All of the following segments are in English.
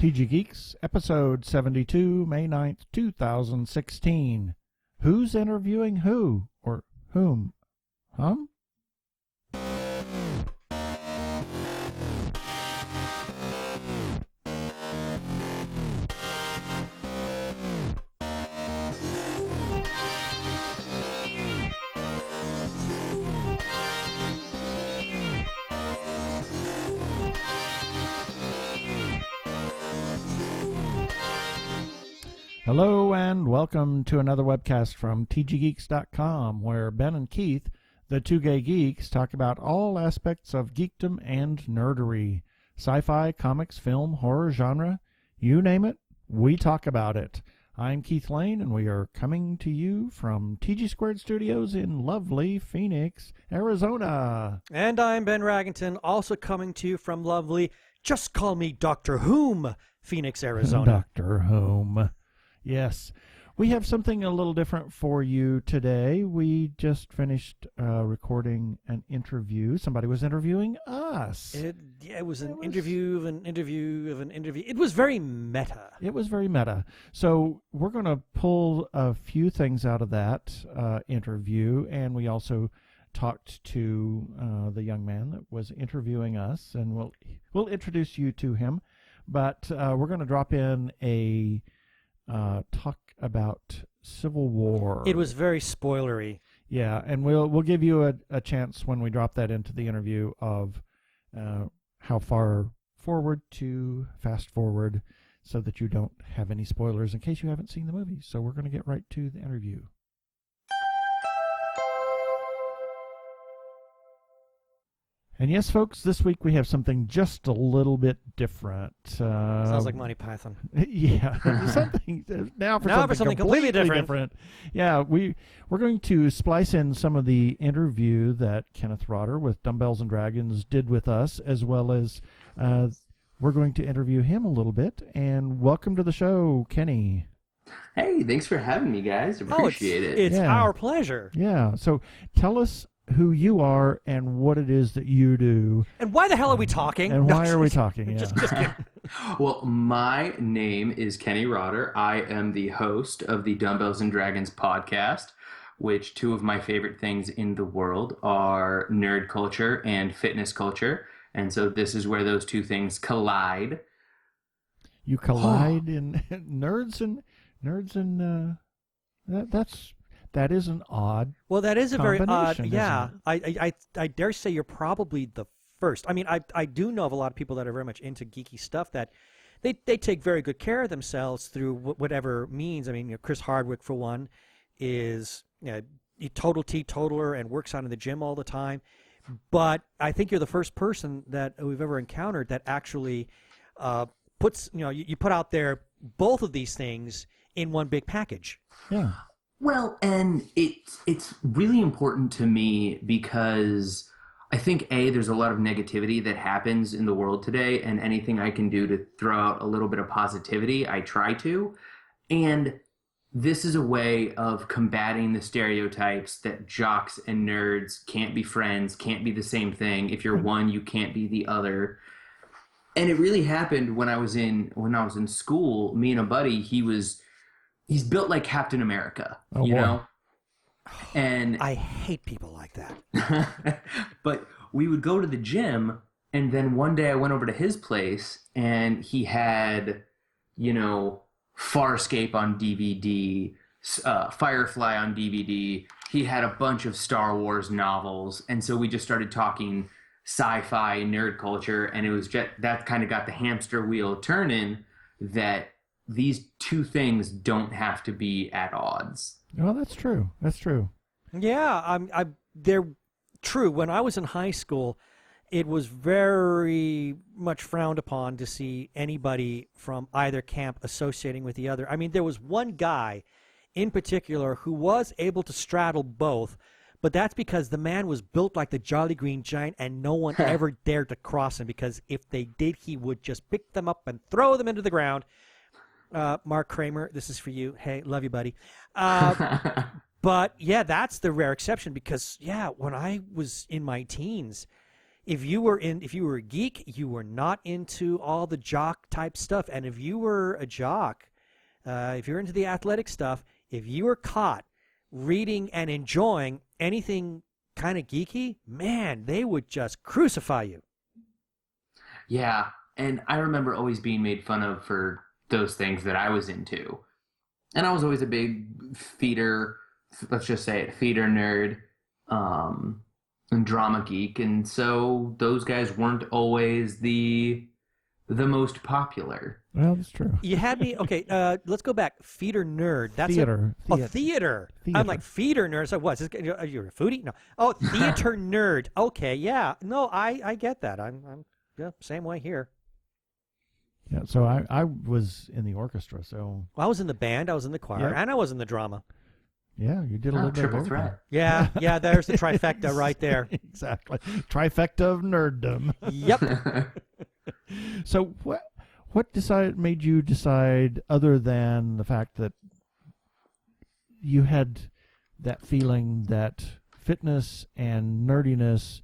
TG Geeks, episode 72, May 9th, 2016. Who's interviewing who? Or whom? Hum? Hello and welcome to another webcast from tggeeks.com, where Ben and Keith, the Two Gay Geeks, talk about all aspects of geekdom and nerdery. Sci-fi, comics, film, horror, genre, you name it, we talk about it. I'm Keith Lane, and we are coming to you from TG Squared Studios in lovely Phoenix, Arizona. And I'm Ben Raggington, also coming to you from lovely, just call me Dr. Whom, Phoenix, Arizona. Dr. Whom. Yes, we have something a little different for you today. We just finished recording an interview. Somebody was interviewing us. It was an interview of an interview of an interview. It was very meta. It was very meta. So we're going to pull a few things out of that interview, and we also talked to the young man that was interviewing us, and we'll introduce you to him. But we're going to drop in a talk about Civil War. It was very spoilery. Yeah, and we'll give you a chance when we drop that into the interview of how far forward to fast forward so that you don't have any spoilers in case you haven't seen the movie. So we're going to get right to the interview. And yes, folks, this week we have something just a little bit different. Sounds like Monty Python. Yeah, now for something completely different. Yeah, we're going to splice in some of the interview that Kenneth Rotter with Dumbbells and Dragons did with us, as well as we're going to interview him a little bit. And welcome to the show, Kenny. Hey, thanks for having me, guys. Appreciate it. It's our pleasure. Yeah, so tell us who you are and what it is that you do. And why the hell are we talking? And why are we talking? Yeah. Just kidding. Well, my name is Kenny Rotter. I am the host of the Dumbbells and Dragons podcast, which two of my favorite things in the world are nerd culture and fitness culture. And so this is where those two things collide. You collide in nerds and that is an odd. Well, that is a very odd. Isn't Yeah, it? I dare say you're probably the first. I mean, I do know of a lot of people that are very much into geeky stuff that they take very good care of themselves through whatever means. I mean, Chris Hardwick, for one, is a total teetotaler and works out in the gym all the time. But I think you're the first person that we've ever encountered that actually puts, you put out there both of these things in one big package. Yeah. Well, and it's really important to me because I think, there's a lot of negativity that happens in the world today, and anything I can do to throw out a little bit of positivity, I try to. And this is a way of combating the stereotypes that jocks and nerds can't be friends, can't be the same thing. If you're one, you can't be the other. And it really happened when I was in school. Me and a buddy, he's built like Captain America, you know? And I hate people like that. But we would go to the gym, and then one day I went over to his place, and he had, Farscape on DVD, Firefly on DVD. He had a bunch of Star Wars novels, and so we just started talking sci-fi nerd culture, and it was just that kind of got the hamster wheel turning that these two things don't have to be at odds. Well, that's true. That's true. Yeah, they're true. When I was in high school, it was very much frowned upon to see anybody from either camp associating with the other. I mean, there was one guy in particular who was able to straddle both, but that's because the man was built like the Jolly Green Giant, and no one ever dared to cross him, because if they did, he would just pick them up and throw them into the ground. Mark Kramer, this is for you. Hey, love you, buddy. But, yeah, that's the rare exception because, yeah, when I was in my teens, if you were a geek, you were not into all the jock type stuff. And if you were a jock, if you're into the athletic stuff, if you were caught reading and enjoying anything kind of geeky, man, they would just crucify you. Yeah, and I remember always being made fun of for those things that I was into. And I was always a big theater, let's just say it, theater nerd, and drama geek. And so those guys weren't always the most popular. Well, that's true. You had me. Okay, let's go back. Theater nerd. That's Theater. Theater. I'm like feeder nerd. So what? Are you a foodie? No. Oh, theater nerd. Okay, yeah. No, I get that. I'm same way here. Yeah, so I was in the orchestra, so... Well, I was in the band, I was in the choir, Yep. and I was in the drama. Yeah, you did a little bit of triple everything. threat. Yeah, there's the trifecta right there. Exactly. Trifecta of nerddom. Yep. So what made you decide, other than the fact that you had that feeling that fitness and nerdiness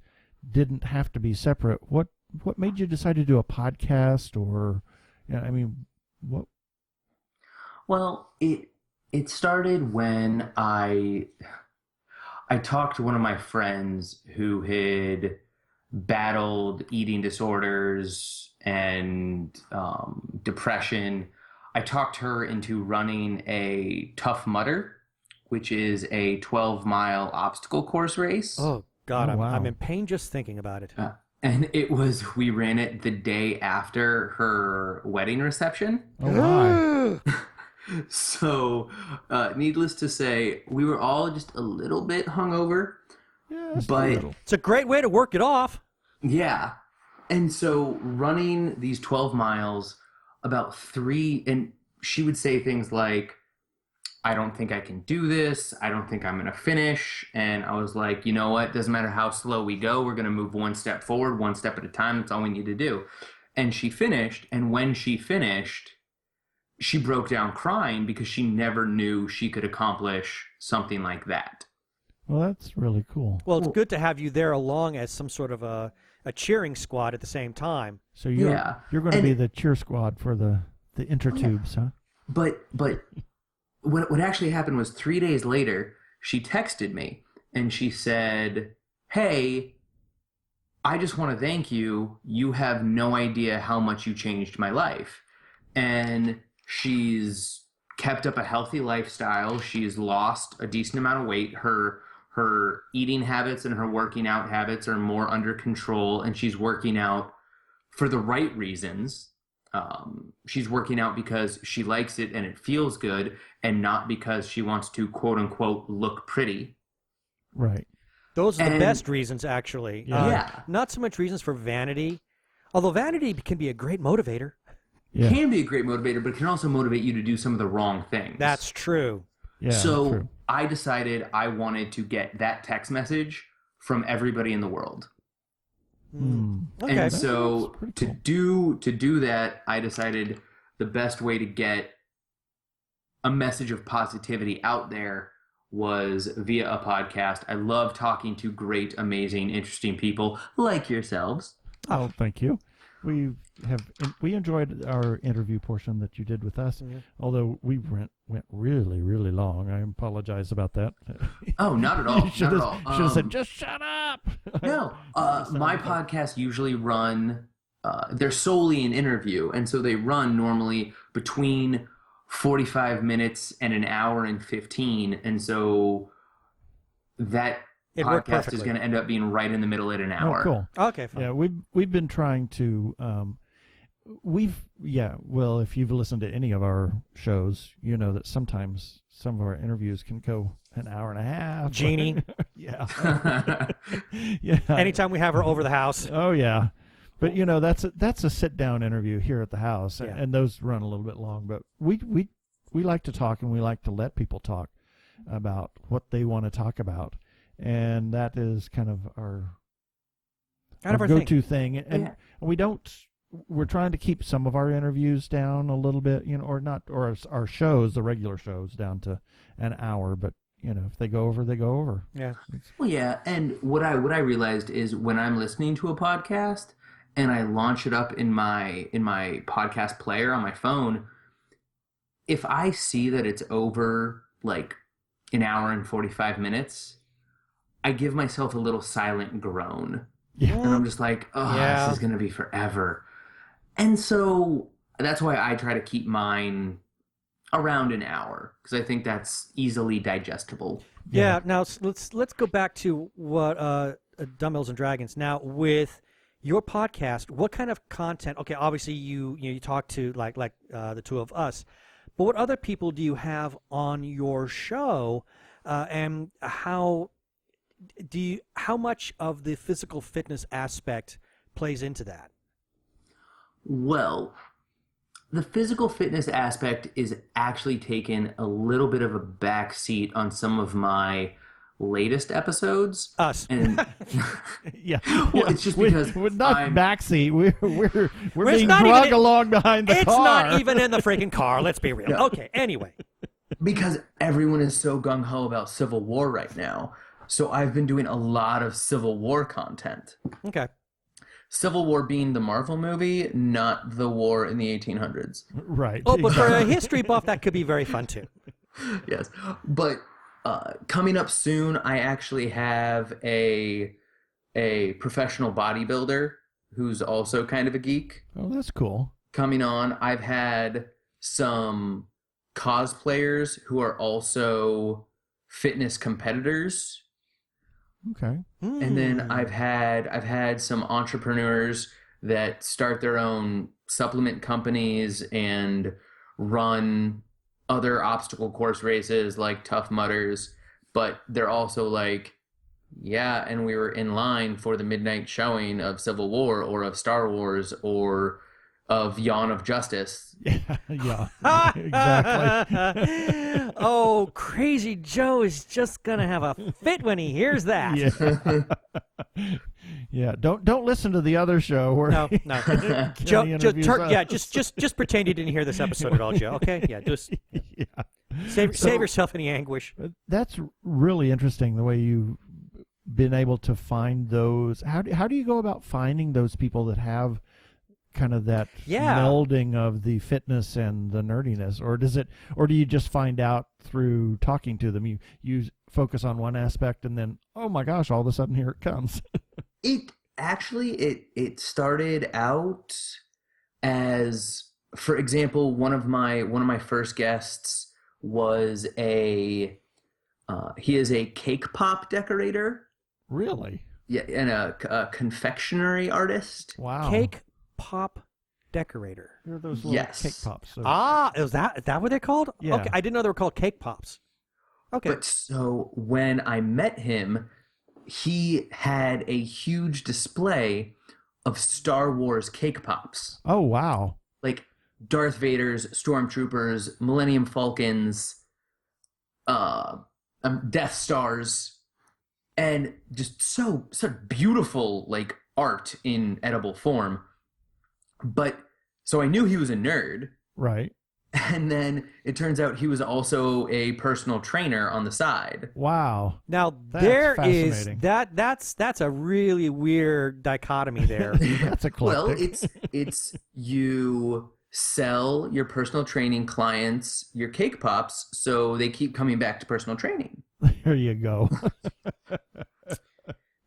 didn't have to be separate? What made you decide to do a podcast, or, I mean, what? Well, it started when I talked to one of my friends who had battled eating disorders and depression. I talked her into running a Tough Mudder, which is a 12-mile obstacle course race. Oh, God, Oh, wow. I'm in pain just thinking about it. And we ran it the day after her wedding reception. Oh, my. So, needless to say, we were all just a little bit hungover. Yeah, just But- a little. It's a great way to work it off. Yeah. And so running these 12 miles, about 3, and she would say things like, I don't think I can do this. I don't think I'm going to finish. And I was like, you know what? Doesn't matter how slow we go. We're going to move one step forward, one step at a time. That's all we need to do. And she finished. And when she finished, she broke down crying because she never knew she could accomplish something like that. Well, that's really cool. Well, it's good to have you there along as some sort of a cheering squad at the same time. So you're going to And- be the cheer squad for the intertubes, huh? But what actually happened was 3 days later, she texted me and she said, hey, I just want to thank you. You have no idea how much you changed my life. And she's kept up a healthy lifestyle. She's lost a decent amount of weight. Her eating habits and her working out habits are more under control, and she's working out for the right reasons. She's working out because she likes it and it feels good, and not because she wants to, quote unquote, look pretty. Right. Those are the And- best reasons, actually. Yeah. Not so much reasons for vanity, although vanity can be a great motivator. Yeah. Can be a great motivator, but it can also motivate you to do some of the wrong things. That's true. Yeah. So true. I decided I wanted to get that text message from everybody in the world. Okay. And so That's to pretty do that, I decided the best way to get a message of positivity out there was via a podcast. I love talking to great, amazing, interesting people like yourselves. Oh, thank you. We enjoyed our interview portion that you did with us, although we went really, really long. I apologize about that. Oh, not at all. You should Not at all. have said, just shut up. No, my podcasts usually run, they're solely an interview. And so they run normally between 45 minutes and an hour and 15. And so that It worked podcast is perfectly. going to end up being right in the middle at an hour. Oh, cool. Okay, fine. Yeah, we've been trying to well, if you've listened to any of our shows, you know that sometimes some of our interviews can go an hour and a half. Jeannie. Yeah. Yeah. Anytime we have her over the house. Oh yeah. But you know, that's a sit down interview here at the house, Yeah. and those run a little bit long, but we like to talk, and we like to let people talk about what they want to talk about. And that is kind of our go-to thing. And we're trying to keep some of our interviews down a little bit, or our shows, the regular shows, down to an hour, but if they go over, they go over. Yeah. Well, yeah, and what I realized is when I'm listening to a podcast and I launch it up in my podcast player on my phone, if I see that it's over like an hour and 45 minutes, I give myself a little silent groan. Yeah. And I'm just like, oh, this is going to be forever. And so that's why I try to keep mine around an hour, because I think that's easily digestible. Yeah. Now let's go back to what Dumbbells and Dragons. Now with your podcast, what kind of content? Okay, obviously you talk to like the two of us, but what other people do you have on your show, and how much of the physical fitness aspect plays into that? Well, the physical fitness aspect is actually taken a little bit of a back seat on some of my latest episodes. Us. And Yeah. well, it's just because we're not backseat. We're being not dragged even along behind the car. It's not even in the freaking car. Let's be real. Yeah. Okay. Anyway. because everyone is so gung-ho about Civil War right now. So I've been doing a lot of Civil War content. Okay. Civil War being the Marvel movie, not the war in the 1800s. Right. Oh, but for a history buff, that could be very fun too. Yes. But coming up soon, I actually have a professional bodybuilder who's also kind of a geek. Oh, that's cool. Coming on. I've had some cosplayers who are also fitness competitors. Okay. And then I've had some entrepreneurs that start their own supplement companies and run other obstacle course races like Tough Mudders, but they're also like, yeah, and we were in line for the midnight showing of Civil War or of Star Wars or of Yawn of Justice. Yeah, exactly. Oh, Crazy Joe is just gonna have a fit when he hears that. Yeah. Yeah. Don't listen to the other show where No. Joe, interviews us. just pretend you didn't hear this episode at all, Joe. Okay, yeah, just Yeah. save yourself any anguish. That's really interesting the way you've been able to find those. How do you go about finding those people that have kind of that melding of the fitness and the nerdiness, or do you just find out through talking to them? You focus on one aspect and then, oh my gosh, all of a sudden here it comes. It actually started out as, for example, one of my first guests was he is a cake pop decorator. Really? Yeah, and a confectionery artist. Wow. Cake pop decorator. They're those little Yes. cake pops. So. Is that what they're called? Yeah. Okay, I didn't know they were called cake pops. Okay. But so when I met him, he had a huge display of Star Wars cake pops. Oh, wow. Like Darth Vader's stormtroopers, Millennium Falcons, Death Stars, and just such beautiful like art in edible form. But so I knew he was a nerd. Right. And then it turns out he was also a personal trainer on the side. Wow. Now That's there is fascinating. that's a really weird dichotomy there. That's eclectic. Well, it's you sell your personal training clients your cake pops so they keep coming back to personal training. There you go.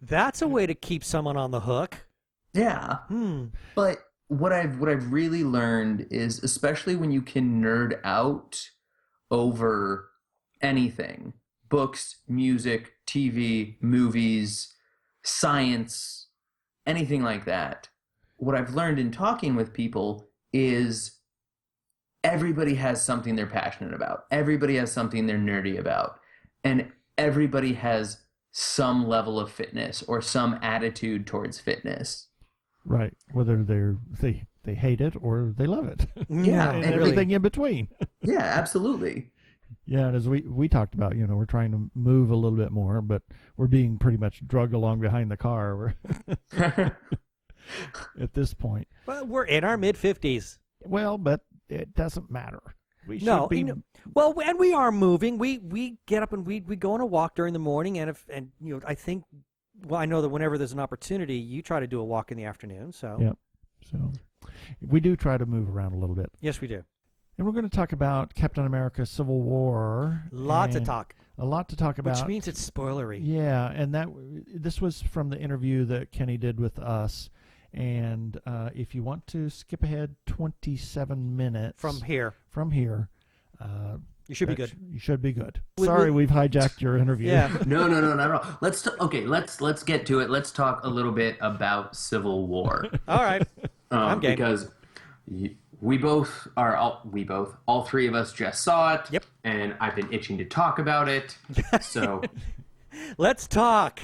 That's a way to keep someone on the hook. Yeah. But what I've really learned is, especially when you can nerd out over anything, books, music, TV, movies, science, anything like that, what I've learned in talking with people is everybody has something they're passionate about. Everybody has something they're nerdy about. And everybody has some level of fitness or some attitude towards fitness. Right. Whether they hate it or they love it. Yeah, And and everything in between. Yeah, absolutely. Yeah, and as we talked about, we're trying to move a little bit more, but we're being pretty much drugged along behind the car at this point. Well, we're in our mid-50s. Well, but it doesn't matter. We should No, be Well, and we are moving. We get up and we go on a walk during the morning, and I think, well, I know that whenever there's an opportunity, you try to do a walk in the afternoon. So Yep. So we do try to move around a little bit. yes, we do. And we're going to talk about Captain America: Civil War. Lots of and talk, A lot to talk about. which means it's spoilery. Yeah, and this was from the interview that Kenny did with us. And if you want to skip ahead 27 minutes From here, you should be good. you should be good. We- Sorry, we- we've hijacked your interview. Yeah. No, not at all. Let's get to it. Let's talk a little bit about Civil War. All right. I'm game. Because all three of us just saw it. Yep. And I've been itching to talk about it. So Let's talk.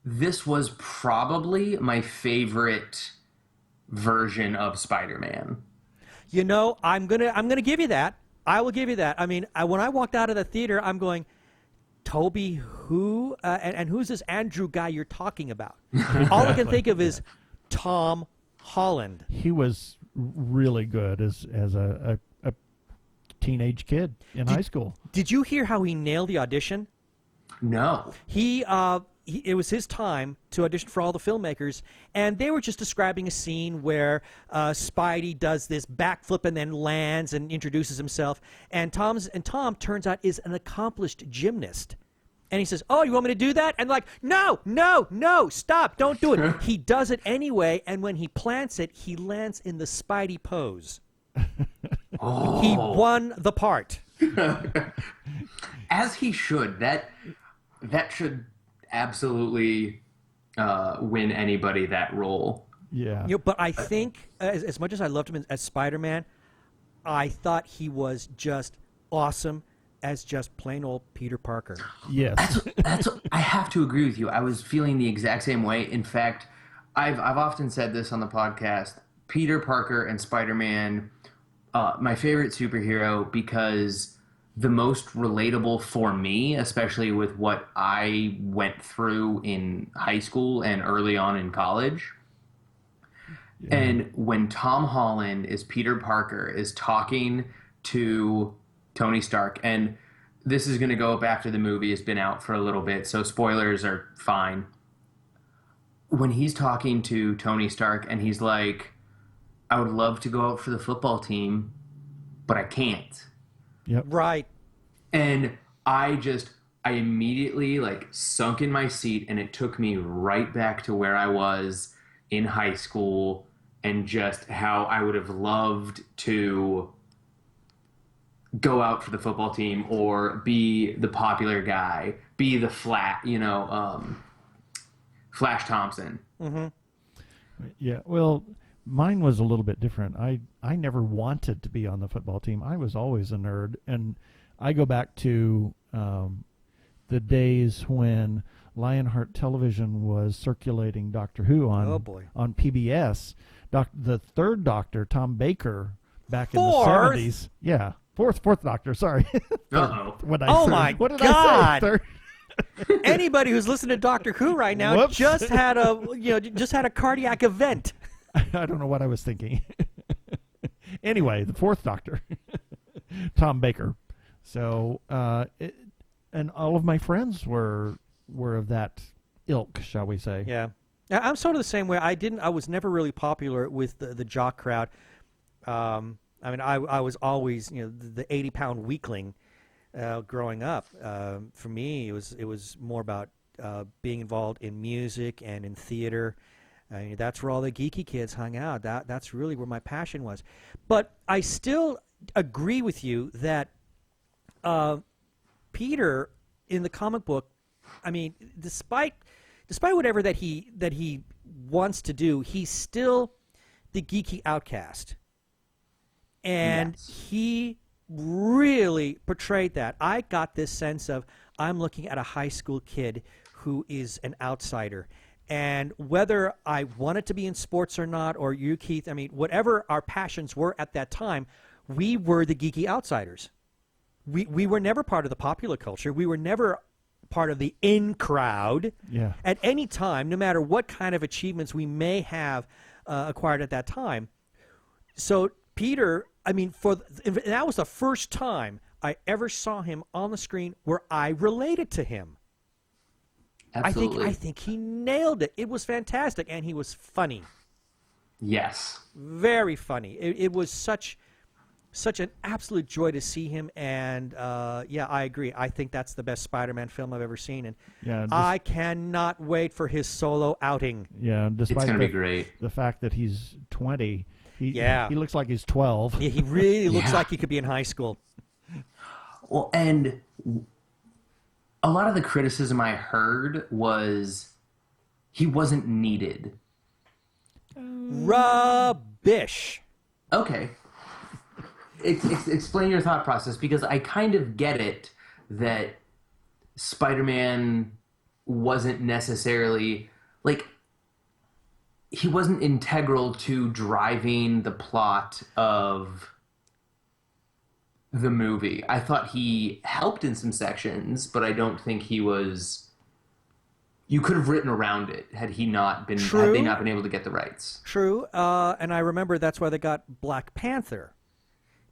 this was probably my favorite version of Spider-Man. You know, I'm gonna give you that. I will give you that. I mean, when I walked out of the theater, I'm going, Toby, who and who's this Andrew guy you're talking about? All I can think of is Tom Holland. He was really good as a teenage kid in high school. Did you hear how he nailed the audition? No. It was his time to audition for all the filmmakers, and they were just describing a scene where Spidey does this backflip and then lands and introduces himself. And Tom turns out is an accomplished gymnast. And he says, "Oh, you want me to do that?" And like, no, stop, don't do it. He does it anyway, and when he plants it, he lands in the Spidey pose. Oh. He won the part. As he should. That should absolutely win anybody that role. Yeah. You know, but I think, as much as I loved him as Spider-Man, I thought he was just awesome as just plain old Peter Parker. Yes. I have to agree with you. I was feeling the exact same way. In fact, I've often said this on the podcast. Peter Parker and Spider-Man, my favorite superhero, because the most relatable for me, especially with what I went through in high school and early on in college. Yeah. And when Tom Holland is Peter Parker is talking to Tony Stark, and this is going to go up after the movie has been out for a little bit, so spoilers are fine. When he's talking to Tony Stark and he's like, I would love to go out for the football team, but I can't. Yep. Right. And I immediately sunk in my seat, and it took me right back to where I was in high school and just how I would have loved to go out for the football team or be the popular guy, be the Flash Thompson. Mm-hmm. Yeah. Well, mine was a little bit different. I never wanted to be on the football team. I was always a nerd, and I go back to the days when Lionheart Television was circulating Doctor Who on PBS. The third Doctor, Tom Baker, back in the 70s. Yeah, fourth Doctor. Sorry. Uh-oh. What did God. I say? Third? Anybody who's listening to Doctor Who right now Whoops. just had a cardiac event. I don't know what I was thinking. Anyway, the fourth Doctor, Tom Baker. So, and all of my friends were of that ilk, shall we say? Yeah, I'm sort of the same way. I was never really popular with the jock crowd. I mean, I was always the 80-pound weakling growing up. For me, it was more about being involved in music and in theater. That's where all the geeky kids hung out. That's really where my passion was. But I still agree with you that Peter in the comic book, I mean, despite whatever that he wants to do, he's still the geeky outcast. And yes. He really portrayed that. I got this sense of I'm looking at a high school kid who is an outsider. And whether I wanted to be in sports or not, or you, Keith, I mean, whatever our passions were at that time, we were the geeky outsiders. We were never part of the popular culture. We were never part of the in crowd. Yeah. At any time, no matter what kind of achievements we may have acquired at that time. So Peter, I mean, that was the first time I ever saw him on the screen where I related to him. Absolutely. I think he nailed it. It was fantastic, and he was funny. Yes. Very funny. It was such an absolute joy to see him, and yeah, I agree. I think that's the best Spider-Man film I've ever seen, and I cannot wait for his solo outing. Yeah, despite it's going to be great. The fact that he's 20, he looks like he's 12. Yeah, he really looks like he could be in high school. Well, and a lot of the criticism I heard was he wasn't needed. Rubbish. Okay. Explain your thought process, because I kind of get it that Spider-Man wasn't necessarily, like, he wasn't integral to driving the plot of the movie. I thought he helped in some sections, but I don't think he was. You could have written around it had they not been able to get the rights. True, and I remember that's why they got Black Panther,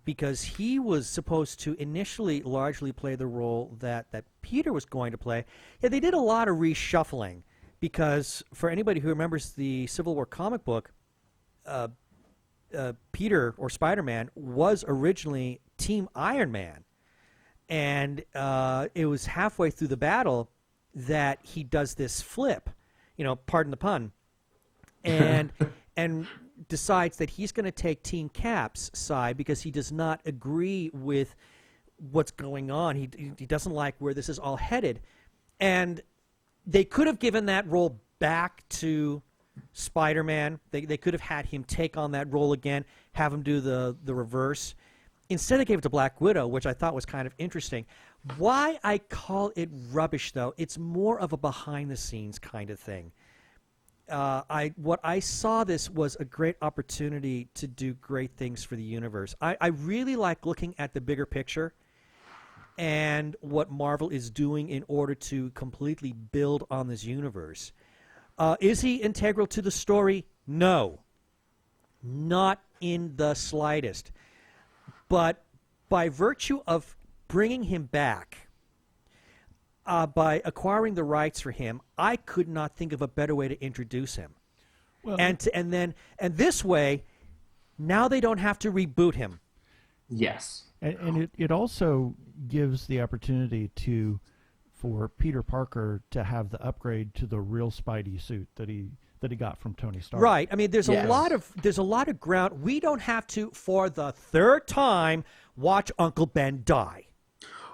because he was supposed to initially largely play the role that Peter was going to play. Yeah, they did a lot of reshuffling, because for anybody who remembers the Civil War comic book, Peter, or Spider-Man, was originally Team Iron Man, and it was halfway through the battle that he does this flip, pardon the pun, and decides that he's going to take Team Cap's side because he does not agree with what's going on. He doesn't like where this is all headed, and they could have given that role back to Spider-Man. They could have had him take on that role again, have him do the reverse. Instead, they gave it to Black Widow, which I thought was kind of interesting. Why I call it rubbish, though, it's more of a behind-the-scenes kind of thing. What I saw this was a great opportunity to do great things for the universe. I really like looking at the bigger picture and what Marvel is doing in order to completely build on this universe. Is he integral to the story? No. Not in the slightest. But by virtue of bringing him back, by acquiring the rights for him, I could not think of a better way to introduce him. Well, and this way, now they don't have to reboot him. Yes. And it also gives the opportunity for Peter Parker to have the upgrade to the real Spidey suit that he got from Tony Stark. Right. I mean, there's a lot of ground. We don't have to, for the third time, watch Uncle Ben die.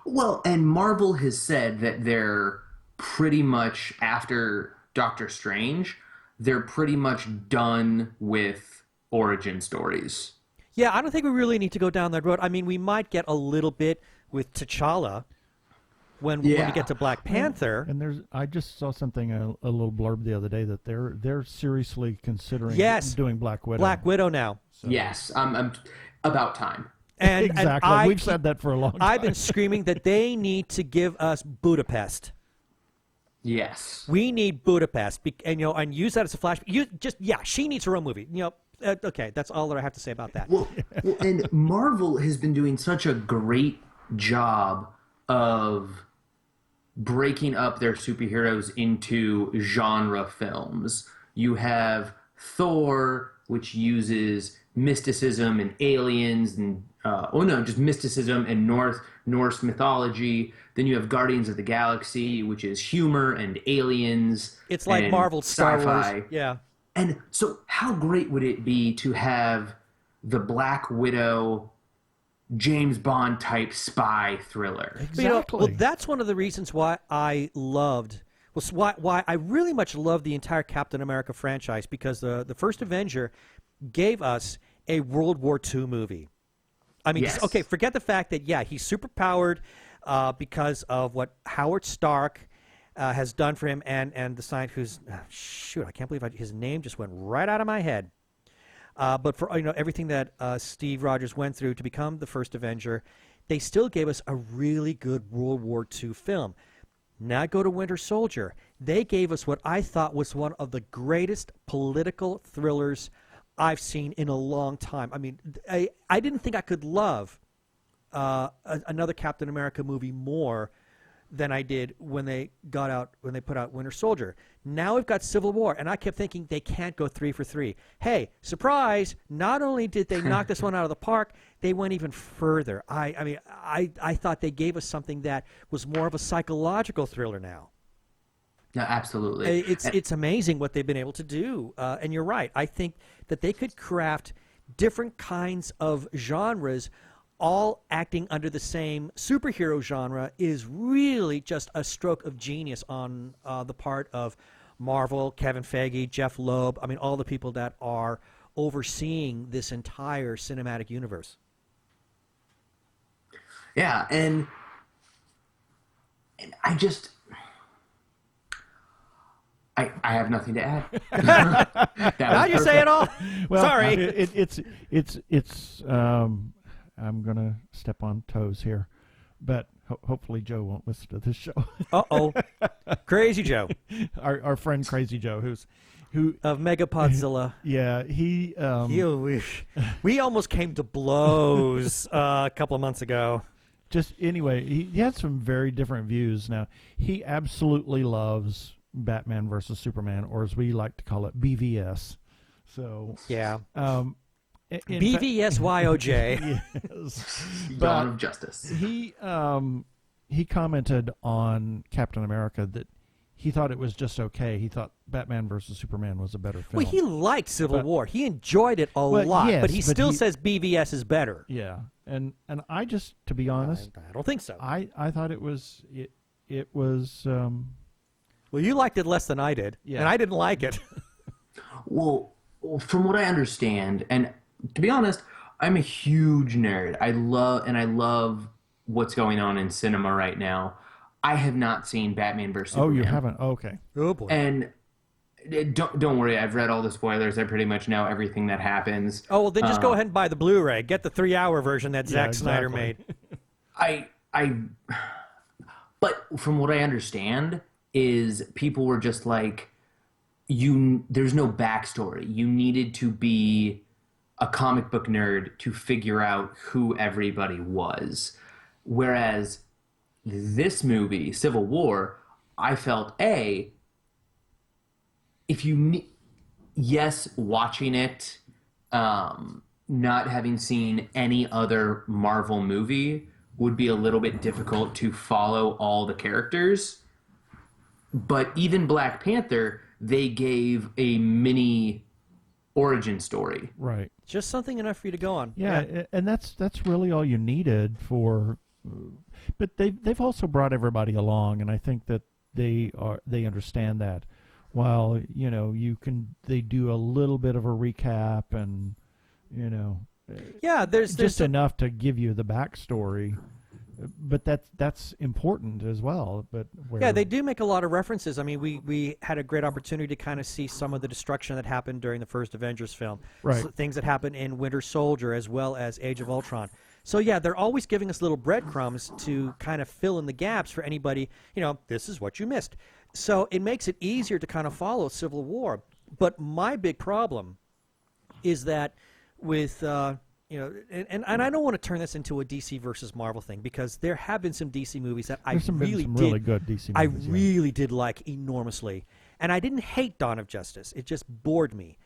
Well, and Marvel has said that they're pretty much, after Doctor Strange, they're pretty much done with origin stories. Yeah, I don't think we really need to go down that road. I mean, we might get a little bit with T'Challa when we get to Black Panther. And I just saw something, a little blurb the other day, that they're seriously considering doing Black Widow. Black Widow now. So. Yes, I'm about time. And exactly. We've said that for a long time. I've been screaming that they need to give us Budapest. Yes. We need Budapest, and use that as a flashback. She needs her own movie. Okay, that's all that I have to say about that. Well, and Marvel has been doing such a great job of breaking up their superheroes into genre films. You have Thor, which uses mysticism and aliens and just mysticism and Norse mythology. Then you have Guardians of the Galaxy, which is humor and aliens. It's like Marvel's Star Wars. Yeah. And so how great would it be to have the Black Widow James Bond type spy thriller? Exactly. Well, that's one of the reasons why I really much loved the entire Captain America franchise, because the first Avenger gave us a World War II movie. I mean, yes. Okay, forget the fact that, he's superpowered because of what Howard Stark has done for him, and the scientist who's, I can't believe his name just went right out of my head. But for everything that Steve Rogers went through to become the first Avenger, they still gave us a really good World War II film. Now go to Winter Soldier. They gave us what I thought was one of the greatest political thrillers I've seen in a long time. I mean, I didn't think I could love another Captain America movie more than I did when they put out Winter Soldier. Now we've got Civil War, and I kept thinking they can't go 3 for 3. Hey, surprise! Not only did they knock this one out of the park, they went even further. I thought they gave us something that was more of a psychological thriller now. No, absolutely. It's amazing what they've been able to do. And you're right. I think that they could craft different kinds of genres all acting under the same superhero genre is really just a stroke of genius on the part of Marvel, Kevin Feige, Jeff Loeb. I mean, all the people that are overseeing this entire cinematic universe. Yeah, and I just... I have nothing to add. How'd you say it all? Well, Sorry. It's I'm going to step on toes here, but hopefully Joe won't listen to this show. Uh-oh. Crazy Joe. Our friend Crazy Joe, who of Megapodzilla. Yeah, we almost came to blows a couple of months ago. Just anyway, he had some very different views. Now, he absolutely loves Batman versus Superman, or as we like to call it, BVS. So yeah. Yes. BVSYOJ. Yes. Dawn of Justice. He commented on Captain America that he thought it was just okay. He thought Batman versus Superman was a better film. Well, he liked Civil War. He enjoyed it a lot, yes, but he still says BVS is better. Yeah, and I just, to be honest, I don't think so. I thought it was it was. Well, you liked it less than I did, and I didn't like it. Well, from what I understand, and to be honest, I'm a huge nerd. I love what's going on in cinema right now. I have not seen Batman vs. Superman. Oh, you haven't? Oh, okay. Oh boy. And don't worry, I've read all the spoilers. I pretty much know everything that happens. Oh, well, then just go ahead and buy the Blu-ray. Get the 3-hour version that Zack Snyder exactly. made. But from what I understand, is people were just like, there's no backstory. You needed to be a comic book nerd to figure out who everybody was. Whereas this movie, Civil War, I felt, watching it, not having seen any other Marvel movie would be a little bit difficult to follow all the characters. But even Black Panther, they gave a mini origin story. Right. Just something enough for you to go on. Yeah. And that's really all you needed for. But they've also brought everybody along, and I think that they understand that. While they do a little bit of a recap, and there's just enough to give you the backstory. But that's important as well. But they do make a lot of references. I mean, we had a great opportunity to kind of see some of the destruction that happened during the first Avengers film. Right. So things that happened in Winter Soldier as well as Age of Ultron. So yeah, they're always giving us little breadcrumbs to kind of fill in the gaps for anybody. This is what you missed. So it makes it easier to kind of follow Civil War. But my big problem is that with and I don't want to turn this into a DC versus Marvel thing, because there have been some DC movies that There's some really good DC movies. I really did like enormously, and I didn't hate Dawn of Justice. It just bored me.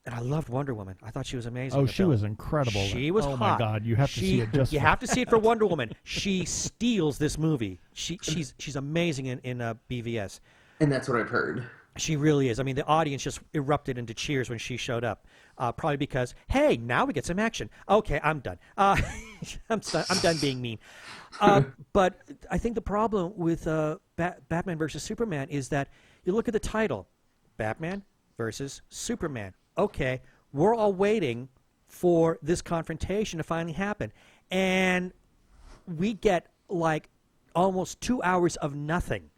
And I loved Wonder Woman. I thought she was amazing. Oh, she was incredible. She was hot. Oh hot. My God, you have to see it. You have to see it for Wonder Woman. She steals this movie. She's amazing in BVS. And that's what I've heard. She really is. I mean, the audience just erupted into cheers when she showed up. Probably because, hey, now we get some action. Okay, I'm done. I'm done being mean. But I think the problem with Batman versus Superman is that you look at the title, Batman versus Superman. Okay, we're all waiting for this confrontation to finally happen. And we get like almost 2 hours of nothing,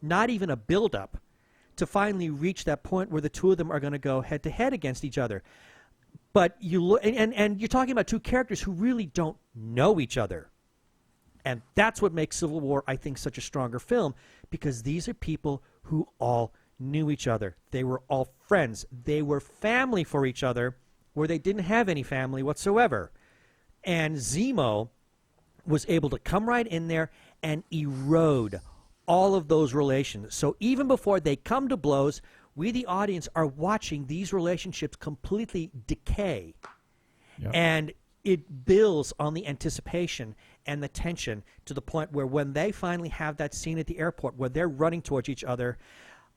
not even a build-up, to finally reach that point where the two of them are going to go head-to-head against each other. But you look, and you're talking about two characters who really don't know each other. And that's what makes Civil War, I think, such a stronger film, because these are people who all knew each other. They were all friends. They were family for each other where they didn't have any family whatsoever. And Zemo was able to come right in there and erode all of those relations. So even before they come to blows, we, the audience, are watching these relationships completely decay. Yep. And it builds on the anticipation and the tension to the point where when they finally have that scene at the airport where they're running towards each other,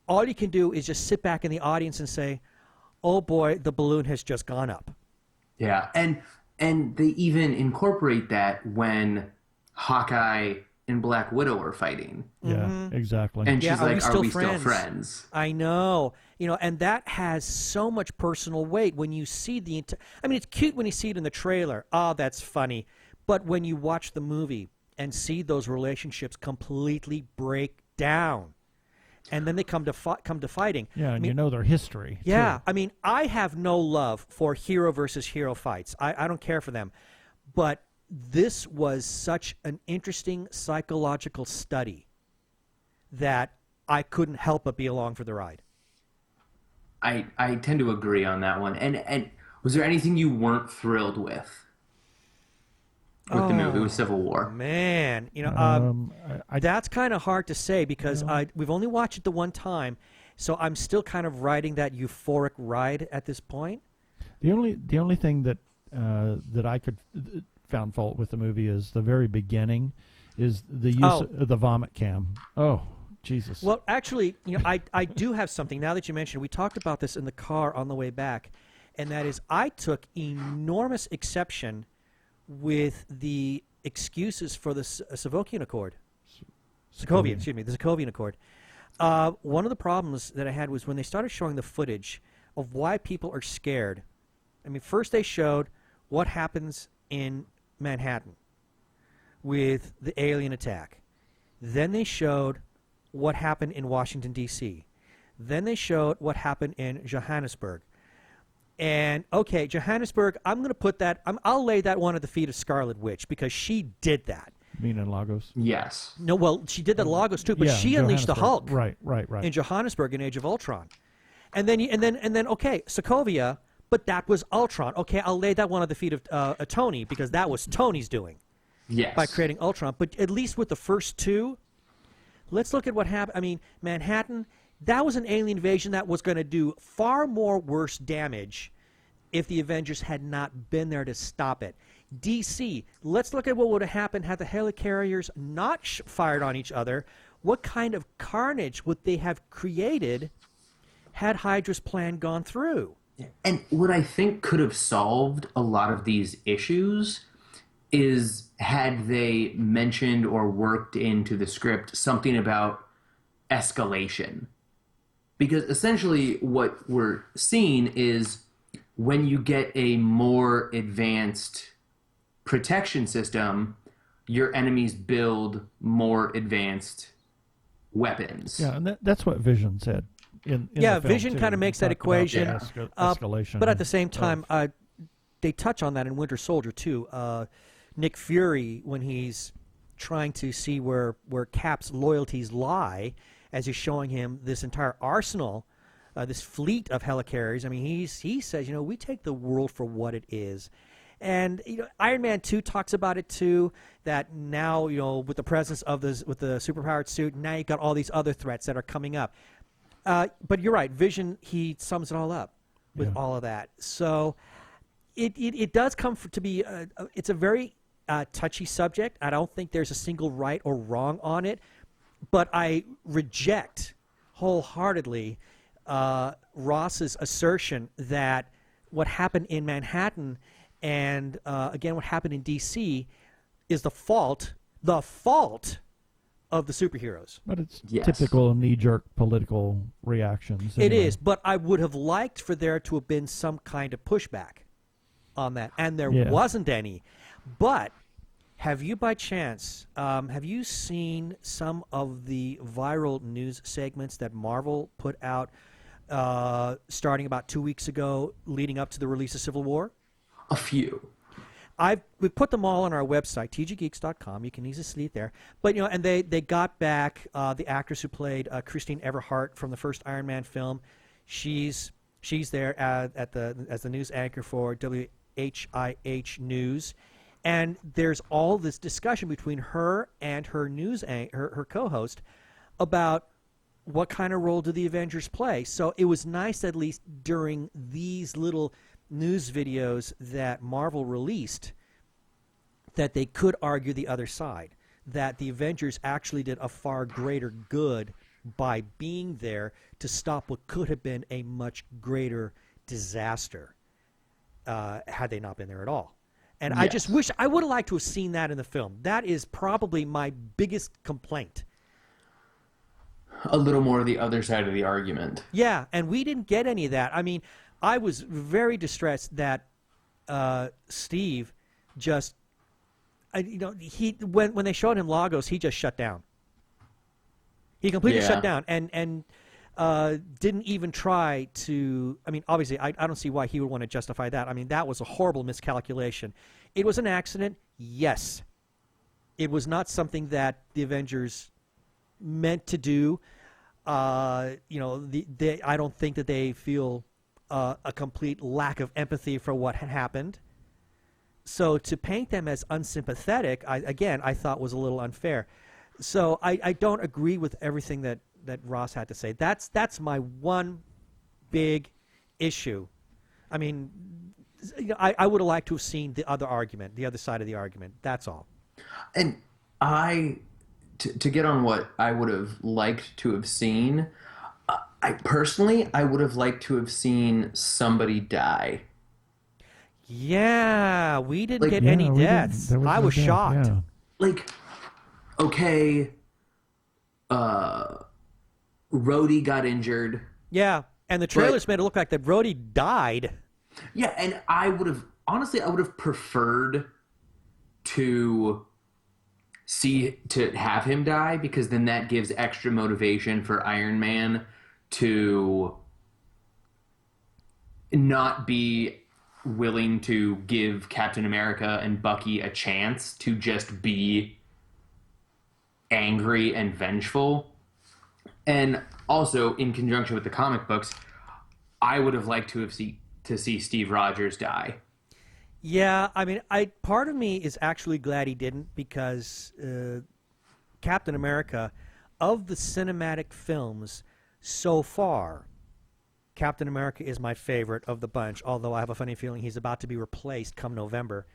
all you can do is just sit back in the audience and say, oh boy, the balloon has just gone up. Yeah, and they even incorporate that when Hawkeye and Black Widow are fighting. Yeah, exactly. And she's Yeah, like, are we still friends? I know. And that has so much personal weight when you see I mean, it's cute when you see it in the trailer. Oh, that's funny. But when you watch the movie and see those relationships completely break down, and then they come to fighting. Yeah, and you know their history. Yeah, too. I mean, I have no love for hero versus hero fights. I don't care for them. But this was such an interesting psychological study that I couldn't help but be along for the ride. I tend to agree on that one. And was there anything you weren't thrilled with the movie, with Civil War? Man, that's kind of hard to say because we've only watched it the one time, so I'm still kind of riding that euphoric ride at this point. The only thing that I could found fault with the movie is the very beginning, is the use of the vomit cam. Oh, Jesus. Well, actually, I do have something now that you mentioned. We talked about this in the car on the way back, and that is I took enormous exception with the excuses for the Sokovian Accord. The Sokovian Accord. One of the problems that I had was when they started showing the footage of why people are scared. I mean, first they showed what happens in Manhattan with the alien attack. Then they showed what happened in Washington, D.C. Then they showed what happened in Johannesburg. And, okay, Johannesburg, I'm going to put that, I'll lay that one at the feet of Scarlet Witch because she did that. You mean in Lagos? Yes. No, well, she did that in Lagos too, but she unleashed the Hulk. Right. In Johannesburg in Age of Ultron. And then, okay, Sokovia, but that was Ultron. Okay, I'll lay that one at the feet of Tony because that was Tony's doing. Yes. By creating Ultron. But at least with the first two, let's look at what happened. I mean, Manhattan, that was an alien invasion that was going to do far more worse damage if the Avengers had not been there to stop it. DC, let's look at what would have happened had the helicarriers not fired on each other. What kind of carnage would they have created had Hydra's plan gone through? And what I think could have solved a lot of these issues is had they mentioned or worked into the script something about escalation. Because essentially what we're seeing is when you get a more advanced protection system, your enemies build more advanced weapons. Yeah, and that's what Vision said. In Vision kind of makes that equation. Escalation. But at the same time, they touch on that in Winter Soldier too. Nick Fury, when he's trying to see where Cap's loyalties lie, as he's showing him this entire arsenal, this fleet of helicarriers. I mean, he says, we take the world for what it is. And Iron Man 2 talks about it too. That now, with the presence of with the superpowered suit, now you got all these other threats that are coming up. But you're right, Vision, he sums it all up with all of that. So it does come to be it's a very touchy subject. I don't think there's a single right or wrong on it, but I reject wholeheartedly Ross's assertion that what happened in Manhattan and again what happened in D.C. is the fault of the superheroes. But it's typical knee-jerk political reactions. It is, but I would have liked for there to have been some kind of pushback on that, and there wasn't any. But have you, by chance, have you seen some of the viral news segments that Marvel put out starting about 2 weeks ago, leading up to the release of Civil War? A few. we put them all on our website, tggeeks.com. You can easily see it there. But and they got back the actress who played Christine Everhart from the first Iron Man film. She's there as the news anchor for WHIH News, and there's all this discussion between her and her her co-host about what kind of role do the Avengers play. So it was nice, at least during these little news videos that Marvel released, that they could argue the other side, that the Avengers actually did a far greater good by being there to stop what could have been a much greater disaster had they not been there at all. And yes. I just wish I would have liked to have seen that in the film. That is probably my biggest complaint. A little more of the other side of the argument. Yeah, and we didn't get any of that. I mean, I was very distressed that Steve just, when they showed him Lagos, he just shut down. He completely shut down and didn't even try to. I mean, obviously, I don't see why he would want to justify that. I mean, that was a horrible miscalculation. It was an accident, yes. It was not something that the Avengers meant to do. I don't think that they feel a complete lack of empathy for what had happened. So to paint them as unsympathetic, I thought was a little unfair. So I don't agree with everything that Ross had to say. That's my one big issue. I mean, I would have liked to have seen the other argument, the other side of the argument. That's all. And to get on what I would have liked to have seen, I would have liked to have seen somebody die. Yeah, we didn't get any deaths. I was shocked. Yeah. Like, okay, Rhodey got injured. Yeah, and the trailers made it look like that Rhodey died. Yeah, and I would have preferred to have him die, because then that gives extra motivation for Iron Man to not be willing to give Captain America and Bucky a chance to just be angry and vengeful. And also, in conjunction with the comic books, I would have liked to see Steve Rogers die. Yeah, I mean, part of me is actually glad he didn't, because Captain America, of the cinematic films so far, Captain America is my favorite of the bunch, although I have a funny feeling he's about to be replaced come November,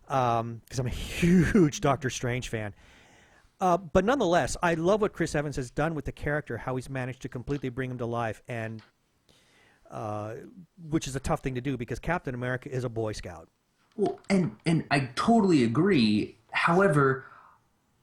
because I'm a huge Doctor Strange fan. But nonetheless, I love what Chris Evans has done with the character, how he's managed to completely bring him to life, and which is a tough thing to do, because Captain America is a Boy Scout. Well, and I totally agree. However,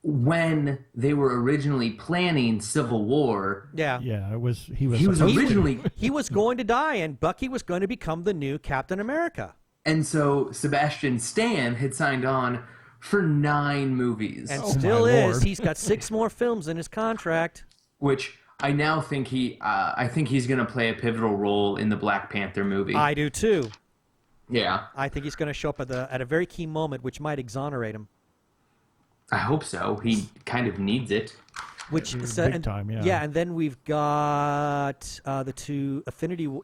when they were originally planning Civil War, he was originally he was going to die, and Bucky was going to become the new Captain America. And so Sebastian Stan had signed on for 9 movies, and still is. Lord. He's got 6 more films in his contract, which I now think I think he's going to play a pivotal role in the Black Panther movie. I do too. Yeah, I think he's going to show up at a very key moment, which might exonerate him. I hope so. He kind of needs it. Big time, yeah. Yeah, and then we've got the 2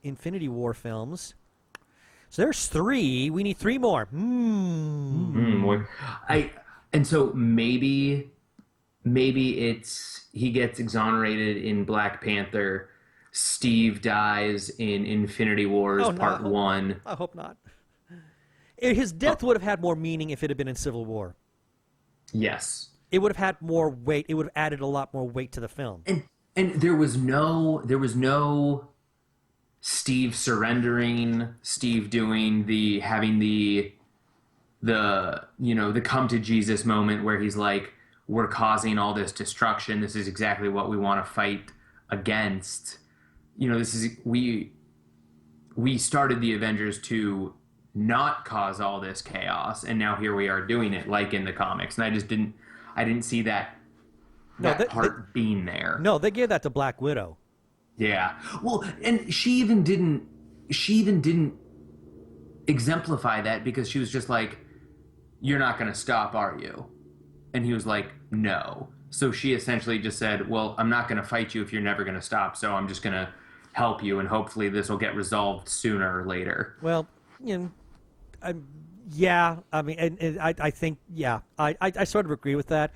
Infinity War films. So there's 3. We need 3 more. And so maybe it's he gets exonerated in Black Panther. Steve dies in Infinity Wars Part 1. I hope not. His death would have had more meaning if it had been in Civil War. Yes. It would have had more weight. It would have added a lot more weight to the film. And there was no Steve surrendering, Steve having the come to Jesus moment where he's like, we're causing all this destruction. This is exactly what we want to fight against. We started the Avengers to not cause all this chaos, and now here we are doing it like in the comics. And I didn't see that part being there. No, they gave that to Black Widow. Yeah. Well, and she even didn't exemplify that, because she was just like, "You're not going to stop, are you?" And he was like, "No." So she essentially just said, "Well, I'm not going to fight you if you're never going to stop, so I'm just going to help you, and hopefully this will get resolved sooner or later." Well, yeah. I mean, and I think, yeah, I sort of agree with that.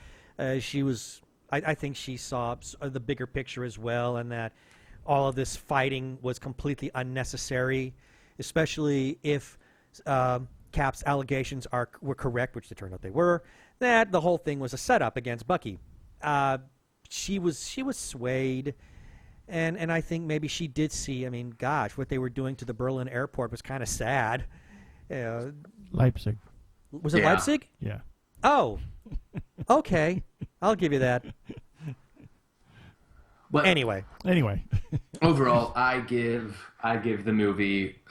She was, I think she saw the bigger picture as well, and that all of this fighting was completely unnecessary, especially if Cap's allegations were correct, which it turned out they were, that the whole thing was a setup against Bucky. She was swayed. And I think maybe she did see, I mean, gosh, what they were doing to the Berlin airport was kind of sad. Leipzig. Was it Yeah. Leipzig? Yeah. Oh, okay. I'll give you that. But Anyway, overall, I give the movie,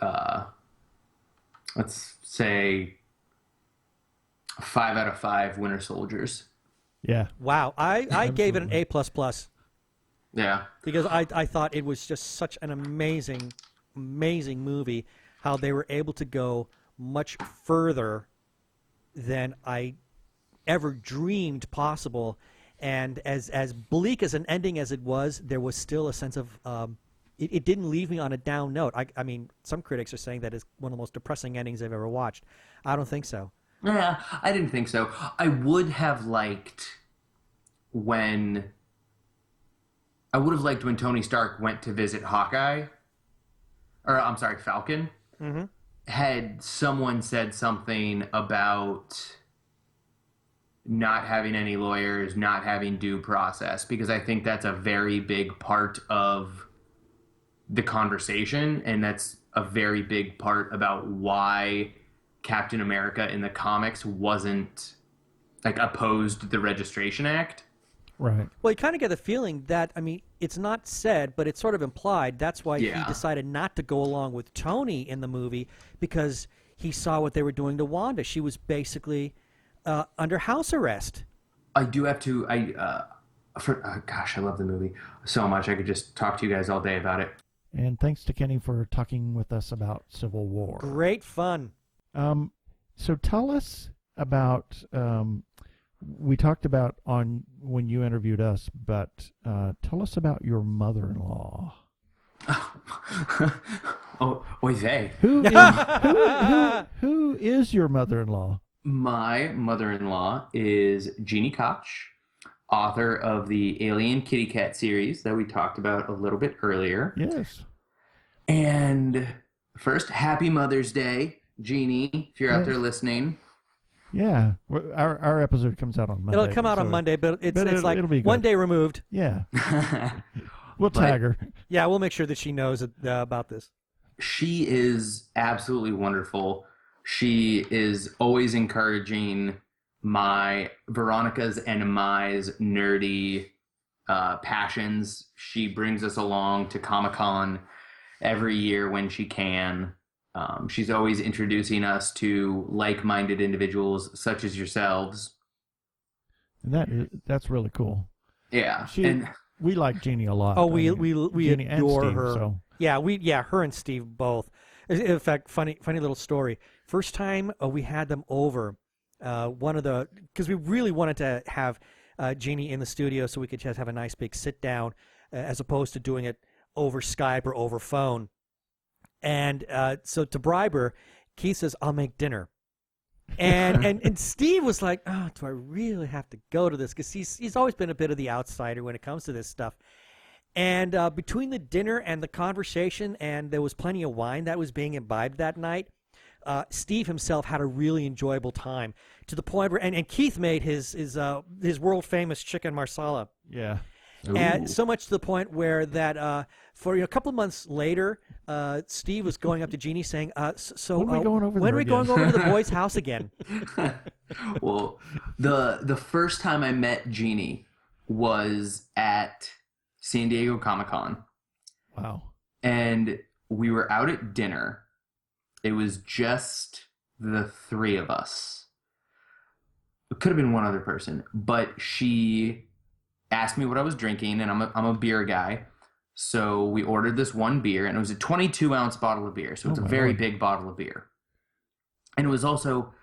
let's say, 5 out of 5 Winter Soldiers. Yeah. wow. I gave it an A++. Yeah. Because I thought it was just such an amazing movie, how they were able to go much further than I ever dreamed possible. And as bleak as an ending as it was, there was still a sense of it didn't leave me on a down note. I mean, some critics are saying that it's one of the most depressing endings I've ever watched. I don't think so. Yeah, I didn't think so. I would have liked when Tony Stark went to visit Falcon. Mm-hmm. Had someone said something about not having any lawyers, not having due process, because I think that's a very big part of the conversation, and that's a very big part about why Captain America in the comics wasn't opposed the Registration Act. Right. Well, you kind of get the feeling that, I mean, it's not said, but it's sort of implied. That's why he decided not to go along with Tony in the movie, because he saw what they were doing to Wanda. She was basically under house arrest. I do have to, gosh, I love the movie so much. I could just talk to you guys all day about it. And thanks to Kenny for talking with us about Civil War. Great fun. So tell us about, we talked about on when you interviewed us, but tell us about your mother-in-law. Oh, oy vey. Who is your mother-in-law? My mother-in-law is Jeannie Koch, author of the Alien Kitty Cat series that we talked about a little bit earlier. Yes. And first, happy Mother's Day, Jeannie, if you're out there listening. Yeah. Our episode comes out on Monday. It'll come out on Monday, but it's like it'll be good. one day removed. Yeah. We'll tag her. Yeah, we'll make sure that she knows about this. She is absolutely wonderful. She is always encouraging my Veronica's and my nerdy passions. She brings us along to Comic-Con every year when she can. She's always introducing us to like-minded individuals such as yourselves. And that's really cool. Yeah. We like Jeannie a lot. Oh, we Jeannie adore and Steve, her. So. Yeah, her and Steve both. In fact, funny little story. First time we had them over, because we really wanted to have Jeannie in the studio so we could just have a nice big sit down, as opposed to doing it over Skype or over phone. And so to bribe her, Keith says, "I'll make dinner." And Steve was like, "Oh, do I really have to go to this?" Because he's always been a bit of the outsider when it comes to this stuff. And between the dinner and the conversation, and there was plenty of wine that was being imbibed that night, Steve himself had a really enjoyable time, to the point where, and Keith made his world famous chicken marsala. Yeah. And so much to the point where that for a couple of months later, Steve was going up to Jeannie saying, "So when are we going over when there are we again?" going over to the boys' house again?" Well, the first time I met Jeannie was at San Diego Comic-Con. Wow. And we were out at dinner. It was just the three of us. It could have been one other person, but she asked me what I was drinking, and I'm a beer guy. So we ordered this one beer, and it was a 22-ounce bottle of beer. So it's a very big bottle of beer. And it was also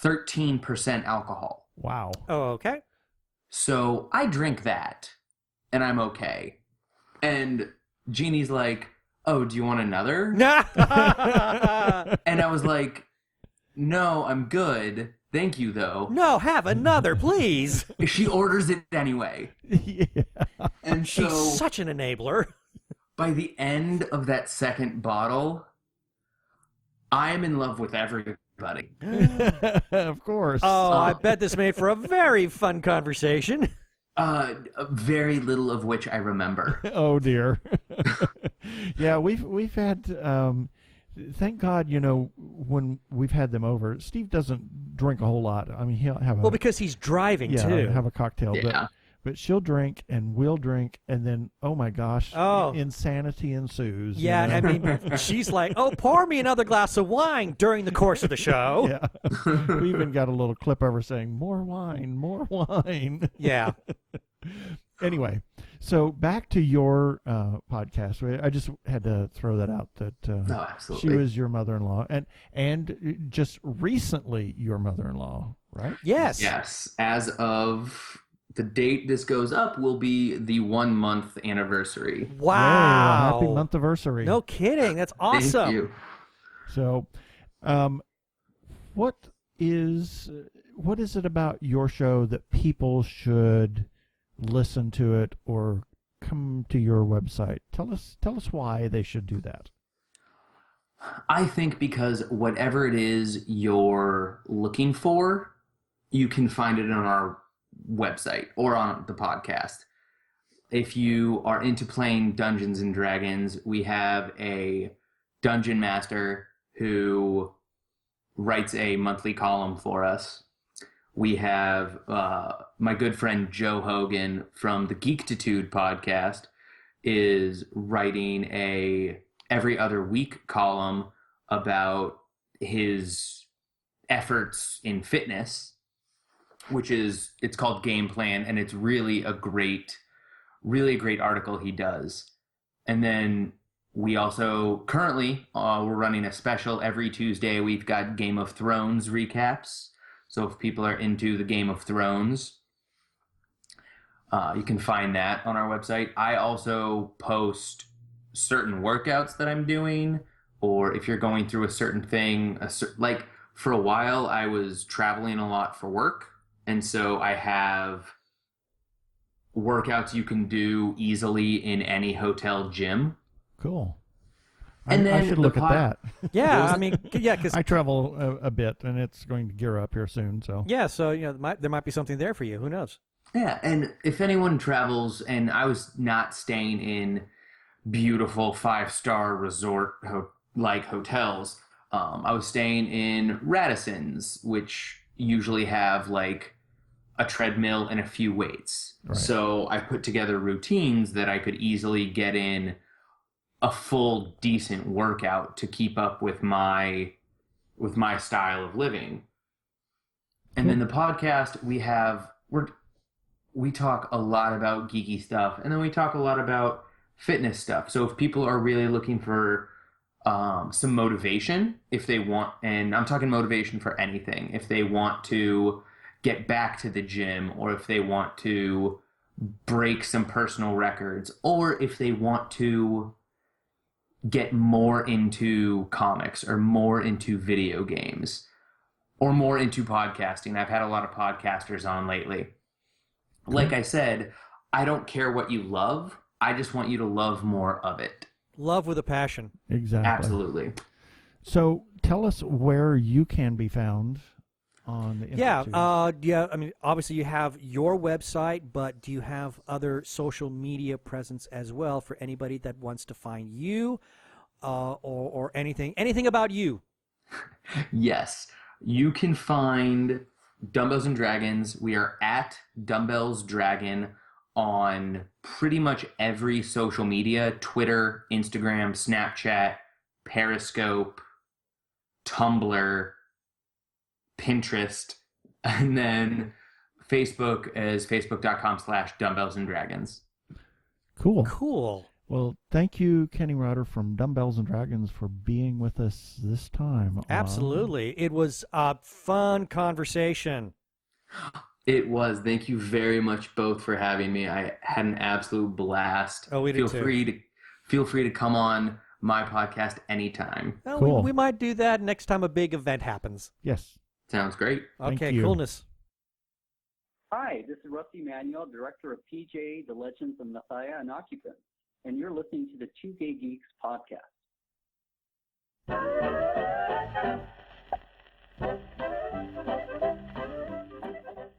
13% alcohol. Wow. Oh, okay. So I drink that, and I'm okay. And Jeannie's like, oh, do you want another? And I was like, no, I'm good. Thank you, though. No, have another, please. She orders it anyway. Yeah. And She's so such an enabler. by the end of that second bottle, I'm in love with everybody. Of course. Oh, I bet this made for a very fun conversation. Very little of which I remember. Oh dear. Yeah, we've had thank God, when we've had them over, Steve doesn't drink a whole lot. I mean, he'll have because he's driving yeah, too. have a cocktail, Yeah. but she'll drink and we'll drink, and then oh my gosh, insanity ensues. Yeah, I mean, she's like, "Oh, pour me another glass of wine" during the course of the show. Yeah. We even got a little clip of her saying, "More wine, more wine." Yeah. Anyway, so back to your podcast. I just had to throw that out that No, absolutely. she was your mother-in-law, and just recently your mother-in-law, right? Yes. Yes. As of the date this goes up will be the 1 month anniversary. Wow. Yay, happy month anniversary. No kidding. That's awesome. Thank you. So, what is it about your show that people should listen to it or come to your website? Tell us why they should do that. I think because whatever it is you're looking for, you can find it on our website or on the podcast. If you are into playing Dungeons and Dragons, we have a dungeon master who writes a monthly column for us. We have my good friend Joe Hogan from the Geektitude podcast is writing a every other week column about his efforts in fitness, it's called Game Plan, and it's really a great article he does. And then we also currently we're running a special every Tuesday. We've got Game of Thrones recaps. So if people are into the Game of Thrones, you can find that on our website. I also post certain workouts that I'm doing, or if you're going through a certain thing, like for a while I was traveling a lot for work. And so I have workouts you can do easily in any hotel gym. Cool. And then I should look at that. Yeah, I mean, yeah, because I travel a bit, and it's going to gear up here soon. So yeah, so there might be something there for you. Who knows? Yeah, and if anyone travels, and I was not staying in beautiful 5-star resort like hotels, I was staying in Radissons, which usually have like a treadmill and a few weights. Right. So I put together routines that I could easily get in a full decent workout to keep up with my style of living. And then the podcast we talk a lot about geeky stuff, and then we talk a lot about fitness stuff. So if people are really looking for some motivation, if they want, and I'm talking motivation for anything, if they want to get back to the gym, or if they want to break some personal records, or if they want to get more into comics or more into video games or more into podcasting. I've had a lot of podcasters on lately. Like I said, I don't care what you love. I just want you to love more of it. Love with a passion. exactly. Absolutely. So tell us where you can be found on the Yeah, Institute. yeah. I mean, obviously you have your website, but do you have other social media presence as well for anybody that wants to find you, or anything about you? Yes. You can find Dumbbells and Dragons. We are at Dumbbells Dragon on pretty much every social media: Twitter, Instagram, Snapchat, Periscope, Tumblr, Pinterest, and then Facebook is facebook.com/Dumbbells and Dragons. Cool. Cool. Well, thank you, Kenny Rotter from Dumbbells and Dragons, for being with us this time. Absolutely. It was a fun conversation. It was. Thank you very much both for having me. I had an absolute blast. Oh, we did too. Feel free to come on my podcast anytime. Well, Cool. we might do that next time a big event happens. Yes. Sounds great. Thank Okay, you. coolness. Hi, this is Rusty Manuel, director of PJ, The Legends of Messiah and Occupants, and you're listening to the Two Gay Geeks podcast.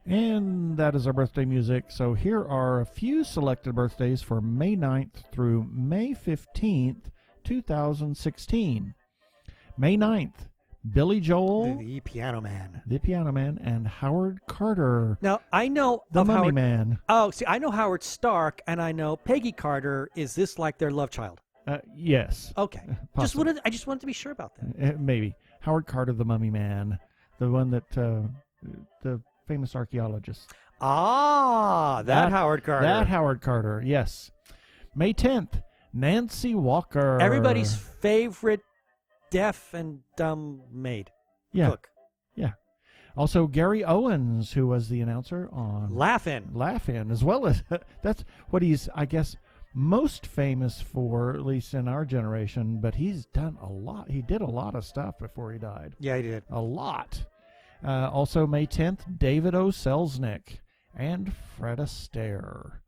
And that is our birthday music. So here are a few selected birthdays for May 9th through May 15th, 2016. May 9th, Billy Joel, The Piano Man. the Piano Man, and Howard Carter, Now, I know the of Mummy Howard. Man. Oh, see, I know Howard Stark, and I know Peggy Carter. Is this like their love child? Yes, Okay. Possibly. I just wanted to be sure about that. Maybe. Howard Carter, the Mummy Man, the one that, the famous archaeologist. Ah, that Howard Carter. That Howard Carter, yes. May 10th, Nancy Walker. Everybody's favorite deaf and dumb maid. Yeah. Cook. Also, Gary Owens, who was the announcer on Laugh-In. as well as that's what he's, I guess, most famous for, at least in our generation. But he's done a lot. He did a lot of stuff before he died. Yeah, he did. A lot. Also, May 10th, David O. Selznick and Fred Astaire.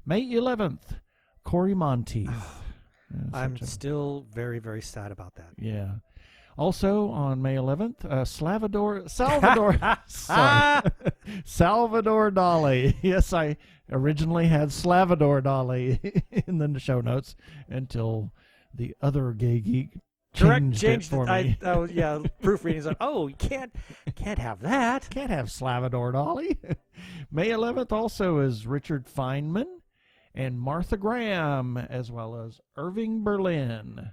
May 11th, Corey Monteith. I'm still very, very sad about that. Yeah. Also on May 11th, Salvador sorry, Salvador Dali. Yes, I originally had Salvador Dali in the show notes until the other gay geek changed it for me. Proofreading's like, oh, you can't have that. Can't have Salvador Dali. May 11th also is Richard Feynman and Martha Graham, as well as Irving Berlin.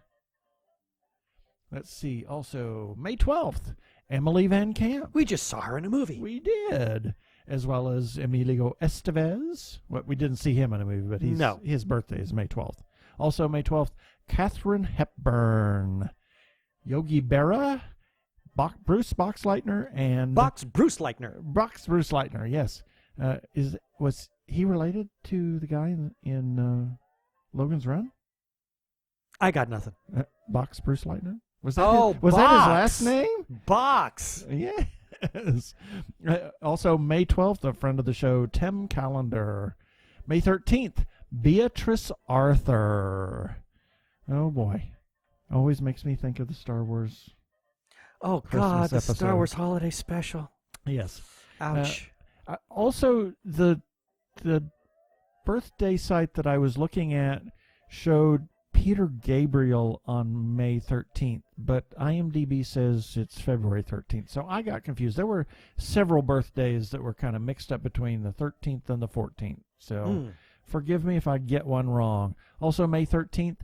Let's see. Also, May 12th, Emily Van Camp. We just saw her in a movie. We did. As well as Emilio Estevez. Well, we didn't see him in a movie, but his birthday is May 12th. Also, May 12th, Katharine Hepburn, Yogi Berra, Bruce Boxleitner, and... Bruce Leitner. Bruce Leitner, yes. Was he related to the guy in Logan's Run? I got nothing. Bruce Leitner? Was that that his last name? Box. Yes. Also, May 12th, a friend of the show, Tim Callender. May 13th, Beatrice Arthur. Oh, boy. Always makes me think of the Star Wars. Oh, Christmas God, the episode. Star Wars Holiday Special. Yes. Ouch. Also, the birthday site that I was looking at showed Peter Gabriel on May 13th, but IMDb says it's February 13th. So I got confused. There were several birthdays that were kind of mixed up between the 13th and the 14th. So forgive me if I get one wrong. Also, May 13th,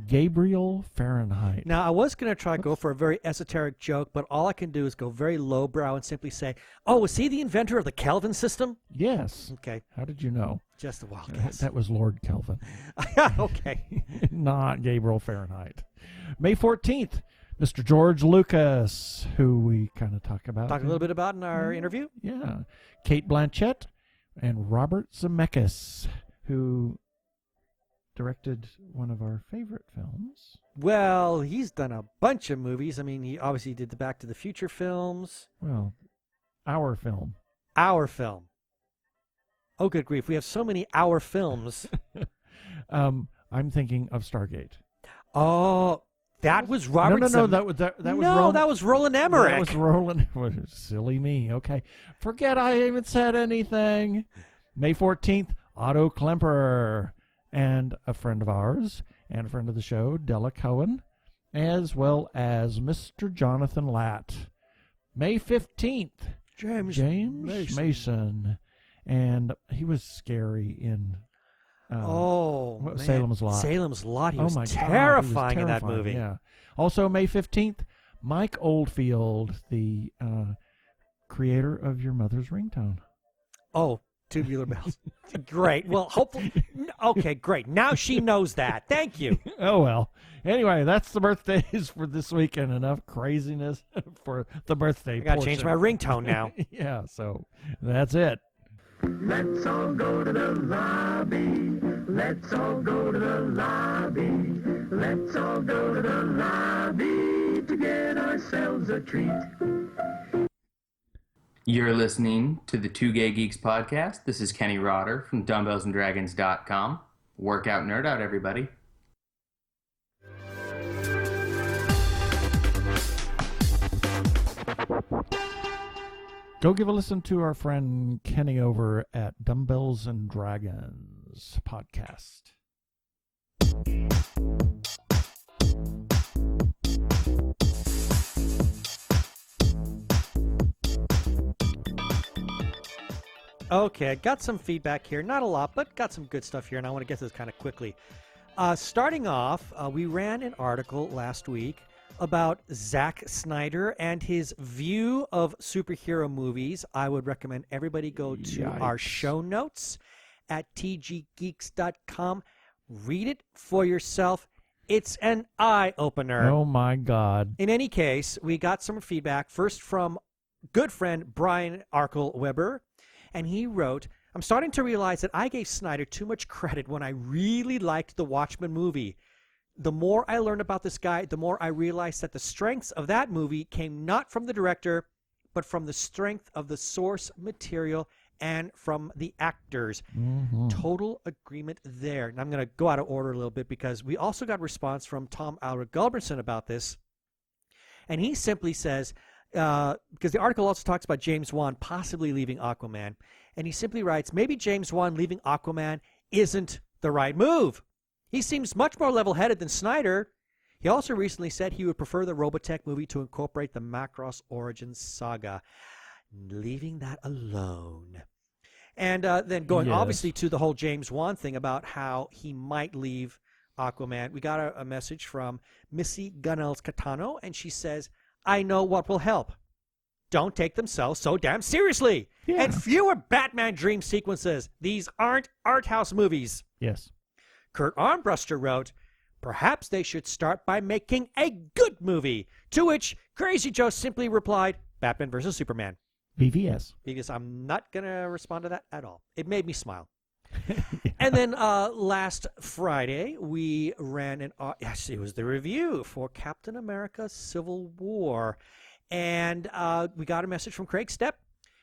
Gabriel Fahrenheit. Now, I was going to try to go for a very esoteric joke, but all I can do is go very lowbrow and simply say, oh, was he the inventor of the Kelvin system? Yes. Okay. How did you know? Just a wild guess. That was Lord Kelvin. Okay. Not Gabriel Fahrenheit. May 14th, Mr. George Lucas, who we kind of talk about. Talk a little bit about in our interview. Yeah. Kate Blanchett and Robert Zemeckis, who directed one of our favorite films. Well, he's done a bunch of movies. I mean, he obviously did the Back to the Future films. Well, our film. Our film. Oh, good grief. We have so many our films. I'm thinking of Stargate. Oh, that was Robert No, that was Roland. that was Roland Emmerich. That was Roland. Silly me. Okay. Forget I even said anything. May 14th, Otto Klemperer. And a friend of ours, and a friend of the show, Della Cohen, as well as Mr. Jonathan Latt. May 15th, James Mason. And he was scary in Salem's Lot. Salem's Lot. He Oh was my God, terrifying he was in that terrifying, movie. Yeah. Also, May 15th, Mike Oldfield, the creator of Your Mother's Ringtone. Oh, Tubular bells. Great. Well, hopefully. Okay, great. Now she knows that. Thank you. Oh, well. Anyway, that's the birthdays for this week, and enough craziness for the birthday I got to portion. change my ringtone now. Yeah, so that's it. Let's all go to the lobby. Let's all go to the lobby. Let's all go to the lobby to get ourselves a treat. You're listening to the Two Gay Geeks podcast. This is Kenny Rotter from Dumbbellsanddragons.com. Workout nerd out, everybody. Go give a listen to our friend Kenny over at Dumbbells and Dragons podcast. Okay, I got some feedback here. Not a lot, but got some good stuff here, and I want to get to this kind of quickly. Starting off, we ran an article last week about Zack Snyder and his view of superhero movies. I would recommend everybody go to our show notes at tggeeks.com. Read it for yourself. It's an eye-opener. Oh, my God. In any case, we got some feedback, first from good friend Brian Arkle Weber, and he wrote, I'm starting to realize that I gave Snyder too much credit when I really liked the Watchmen movie. The more I learned about this guy, the more I realized that the strengths of that movie came not from the director, but from the strength of the source material and from the actors. Mm-hmm. Total agreement there. And I'm going to go out of order a little bit because we also got a response from Tom Alra Gulbranson about this. And he simply says, because the article also talks about James Wan possibly leaving Aquaman, and he simply writes, maybe James Wan leaving Aquaman isn't the right move. He seems much more level-headed than Snyder. He also recently said he would prefer the Robotech movie to incorporate the Macross Origins saga, leaving that alone. And then going obviously to the whole James Wan thing about how he might leave Aquaman, we got a message from Missy Gunnels-Catano, and she says, I know what will help. Don't take themselves so damn seriously. Yeah. And fewer Batman dream sequences. These aren't art house movies. Yes. Kurt Armbruster wrote, perhaps they should start by making a good movie. To which Crazy Joe simply replied, Batman vs. Superman. BVS. Because I'm not going to respond to that at all. It made me smile. And then last Friday, we ran yes, it was the review for Captain America Civil War. And we got a message from Craig Stepp.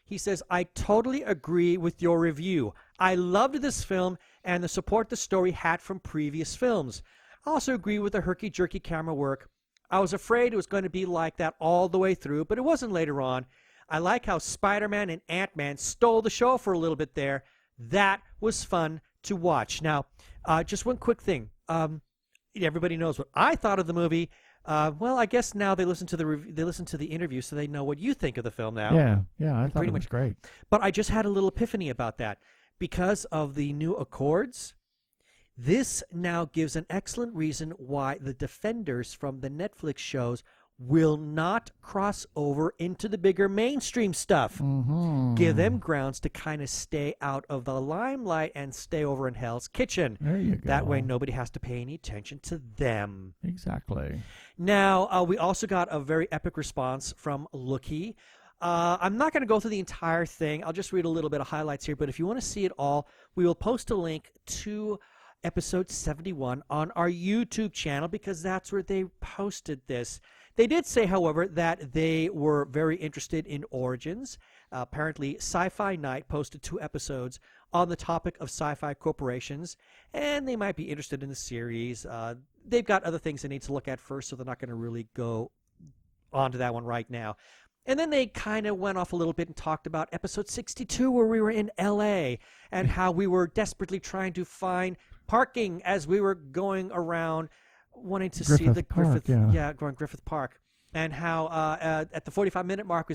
He says, I totally agree with your review. I loved this film and the support the story had from previous films. I also agree with the herky-jerky camera work. I was afraid it was going to be like that all the way through, but it wasn't later on. I like how Spider-Man and Ant-Man stole the show for a little bit there. That was fun to watch. Now, just one quick thing. Everybody knows what I thought of the movie. Well, I guess now they listen to the interview, so they know what you think of the film now. Yeah, I thought Pretty it was much great. But I just had a little epiphany about that. Because of the new Accords, this now gives an excellent reason why the Defenders from the Netflix shows will not cross over into the bigger mainstream stuff. Mm-hmm. Give them grounds to kind of stay out of the limelight and stay over in Hell's Kitchen. There you go. That way nobody has to pay any attention to them. Exactly. Now, we also got a very epic response from Lookie. I'm not going to go through the entire thing. I'll just read a little bit of highlights here. But if you want to see it all, we will post a link to episode 71 on our YouTube channel because that's where they posted this. They did say, however, that they were very interested in Origins. Apparently, Sci-Fi Night posted 2 episodes on the topic of sci-fi corporations, and they might be interested in the series. They've got other things they need to look at first, so they're not going to really go onto that one right now. And then they kind of went off a little bit and talked about episode 62 where we were in L.A. and how we were desperately trying to find parking as we were going around wanting to see the Park, going Griffith Park. And how at the 45-minute mark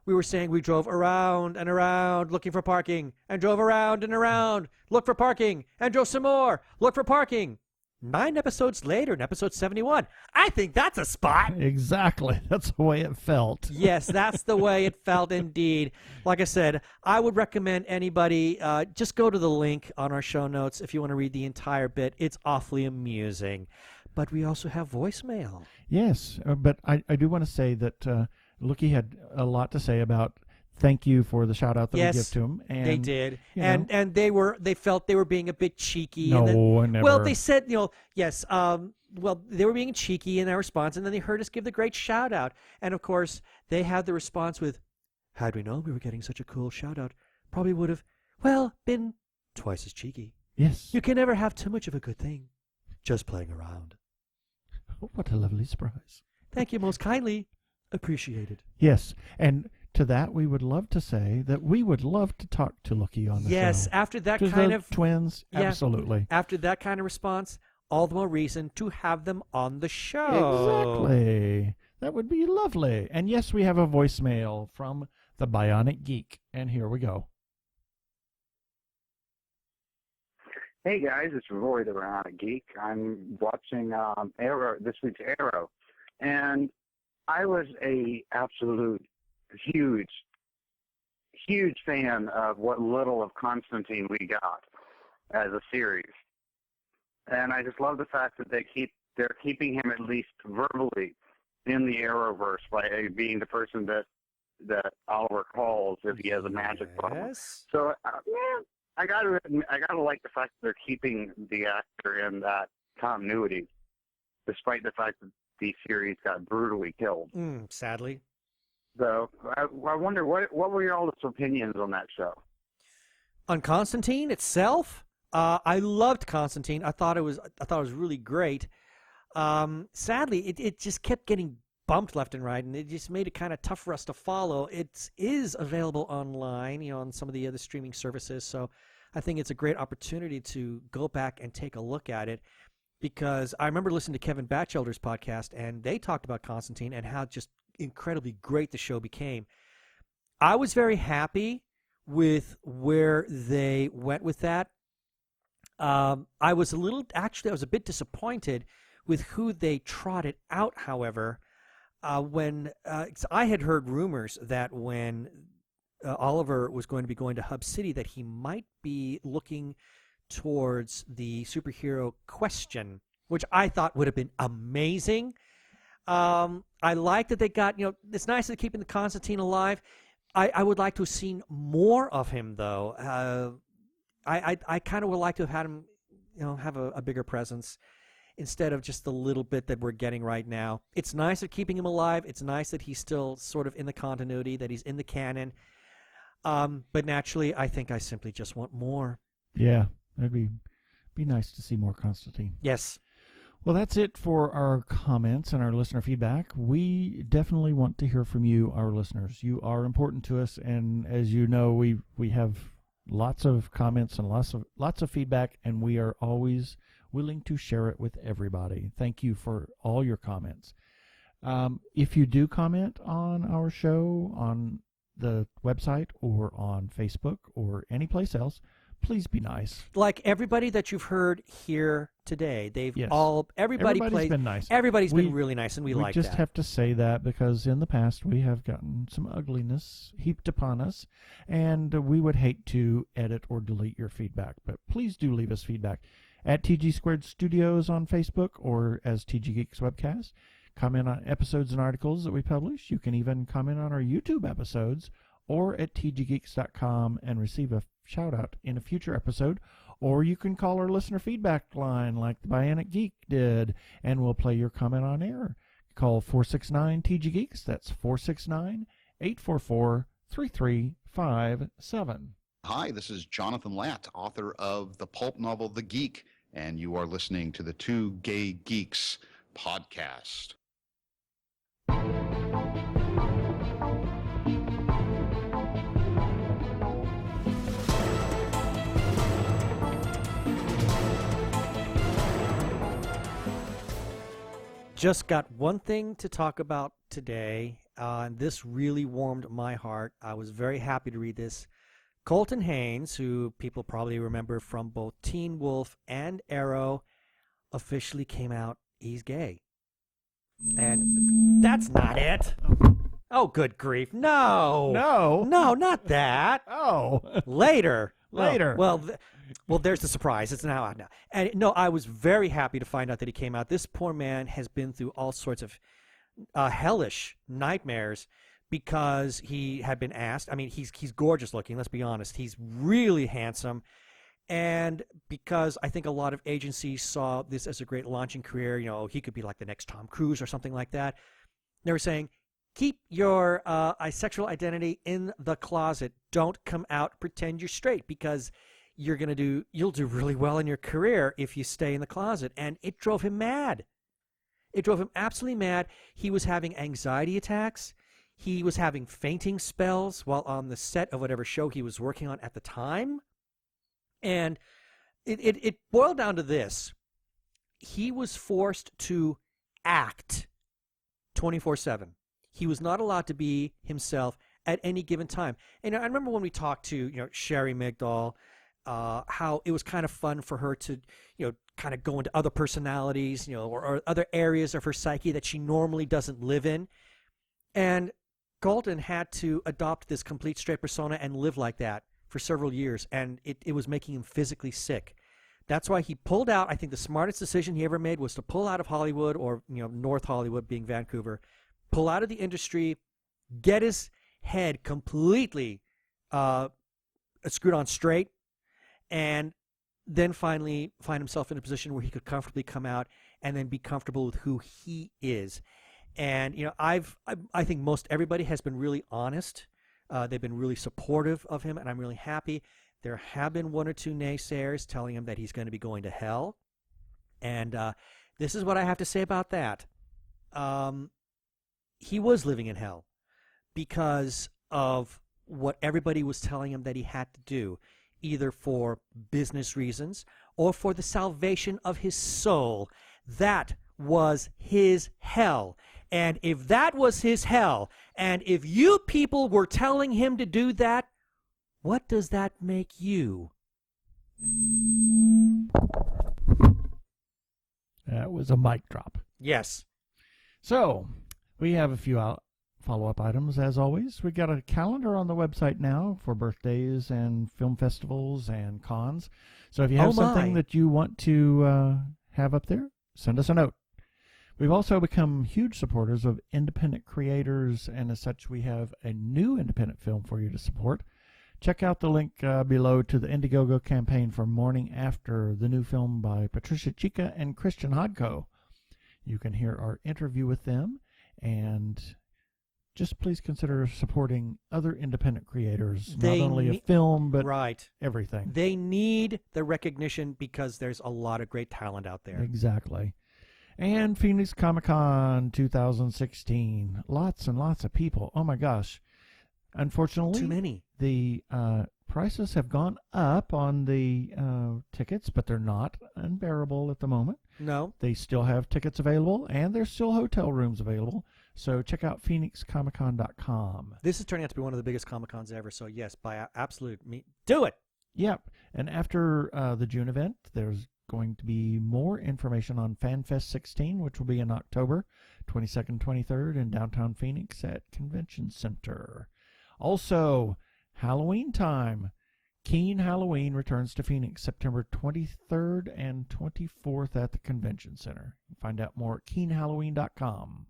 we were saying we drove around and around looking for parking and drove around and around, looked for parking and drove some more, looked for parking. 9 episodes later, in episode 71, I think that's a spot. Exactly. That's the way it felt. Yes, that's the way it felt indeed. Like I said, I would recommend anybody just go to the link on our show notes if you want to read the entire bit. It's awfully amusing. But we also have voicemail. Yes, but I do want to say that Lookie had a lot to say about thank you for the shout out that we give to him. And, they did, and they felt they were being a bit cheeky. No, and then, I never. Well, they said, yes. Well, they were being cheeky in their response, and then they heard us give the great shout out, and of course they had the response with, "Had we known we were getting such a cool shout out, probably would have, been twice as cheeky." Yes. You can never have too much of a good thing. Just playing around. Oh, what a lovely surprise. Thank you most kindly. Appreciated. Yes, and to that we would love to say that we would love to talk to Lookie on the show. Yes, after that To kind the of twins, yeah, absolutely. After that kind of response, all the more reason to have them on the show. Exactly. That would be lovely. And yes, we have a voicemail from the Bionic Geek, and here we go. Hey guys, it's Roy the Bionic Geek. I'm watching Arrow, this week's Arrow, and I was a absolute huge fan of what little of Constantine we got as a series, and I just love the fact that they're keeping him at least verbally in the Arrowverse by being the person that Oliver calls if he has a magic problem. Yes. So I gotta like the fact that they're keeping the actor in that continuity, despite the fact that the series got brutally killed. Sadly. So I wonder what were your all's opinions on that show? On Constantine itself, I loved Constantine. I thought it was really great. Sadly, it just kept getting bumped left and right, and it just made it kind of tough for us to follow. It is available online, on some of the other streaming services. So I think it's a great opportunity to go back and take a look at it, because I remember listening to Kevin Batchelder's podcast, and they talked about Constantine and how just incredibly great the show became. I was very happy with where they went with that. I was a bit disappointed with who they trotted out, however. When I had heard rumors that when Oliver was going to be going to Hub City, that he might be looking towards the superhero Question, which I thought would have been amazing. I like that they got, it's nice that they're keeping the Constantine alive. I would like to have seen more of him, though. I kind of would like to have had him, have a bigger presence instead of just the little bit that we're getting right now. It's nice of keeping him alive. It's nice that he's still sort of in the continuity, that he's in the canon. But naturally, I think I simply just want more. Yeah, it'd be nice to see more Constantine. Yes. Well, that's it for our comments and our listener feedback. We definitely want to hear from you, our listeners. You are important to us, and as you know, we have lots of comments and lots of feedback, and we are always willing to share it with everybody. Thank you for all your comments. If you do comment on our show on the website or on Facebook or any place else, please be nice. Like everybody that you've heard here today, everybody's been nice. Everybody's been really nice, and we like that. We just have to say that because in the past we have gotten some ugliness heaped upon us, and we would hate to edit or delete your feedback. But please do leave us feedback at TG Squared Studios on Facebook or as TG Geeks Webcast. Comment on episodes and articles that we publish. You can even comment on our YouTube episodes or at tggeeks.com and receive a shout out in a future episode, or you can call our listener feedback line like the Bionic Geek did, and we'll play your comment on air. Call 469-TG-GEEKS. That's 469-844-3357. Hi, this is Jonathan Latt, author of the pulp novel The Geek, and you are listening to the Two Gay Geeks podcast. Just got one thing to talk about today, and this really warmed my heart. I was very happy to read this. Colton Haynes, who people probably remember from both Teen Wolf and Arrow, officially came out he's gay. And that's not it. Oh, good grief. No. No. No, not that. Oh. Later. Later. Well, there's the surprise. It's now out now. And no, I was very happy to find out that he came out. This poor man has been through all sorts of hellish nightmares because he had been asked. I mean, he's gorgeous looking, let's be honest. He's really handsome. And because I think a lot of agencies saw this as a great launching career, you know, he could be like the next Tom Cruise or something like that. They were saying, keep your sexual identity in the closet. Don't come out, pretend you're straight, because you'll do really well in your career if you stay in the closet. And it drove him mad. It drove him absolutely mad. He was having anxiety attacks. He was having fainting spells while on the set of whatever show he was working on at the time. And it boiled down to this. He was forced to act 24/7. He was not allowed to be himself at any given time. And I remember when we talked to, Sherry Migdal, how it was kind of fun for her to, kind of go into other personalities, or other areas of her psyche that she normally doesn't live in. And Galton had to adopt this complete straight persona and live like that for several years, and it was making him physically sick. That's why he pulled out. I think the smartest decision he ever made was to pull out of Hollywood, or North Hollywood being Vancouver, pull out of the industry, get his head completely screwed on straight, and then finally find himself in a position where he could comfortably come out and then be comfortable with who he is. And I think most everybody has been really honest. They've been really supportive of him, and I'm really happy. There have been one or two naysayers telling him that he's going to be going to hell. And this is what I have to say about that. He was living in hell because of what everybody was telling him that he had to do, either for business reasons or for the salvation of his soul. That was his hell. And if that was his hell, and if you people were telling him to do that, what does that make you? That was a mic drop. Yes. So, we have a few follow-up items, as always. We got a calendar on the website now for birthdays and film festivals and cons. So if you have something that you want to have up there, send us a note. We've also become huge supporters of independent creators, and as such, we have a new independent film for you to support. Check out the link below to the Indiegogo campaign for Morning After, the new film by Patricia Chica and Christian Hodko. You can hear our interview with them, and just please consider supporting other independent creators, not only a film, but everything. They need the recognition because there's a lot of great talent out there. Exactly. And Phoenix Comic-Con 2016. Lots and lots of people. Oh, my gosh. Unfortunately, too many. The prices have gone up on the tickets, but they're not unbearable at the moment. No. They still have tickets available, and there's still hotel rooms available. So check out phoenixcomiccon.com. This is turning out to be one of the biggest Comic-Cons ever, so yes, by absolute do it! Yep. And after the June event, there's going to be more information on FanFest 16, which will be in October 22nd, 23rd in downtown Phoenix at Convention Center. Also, Halloween time. Keen Halloween returns to Phoenix September 23rd and 24th at the Convention Center. Find out more at keenhalloween.com.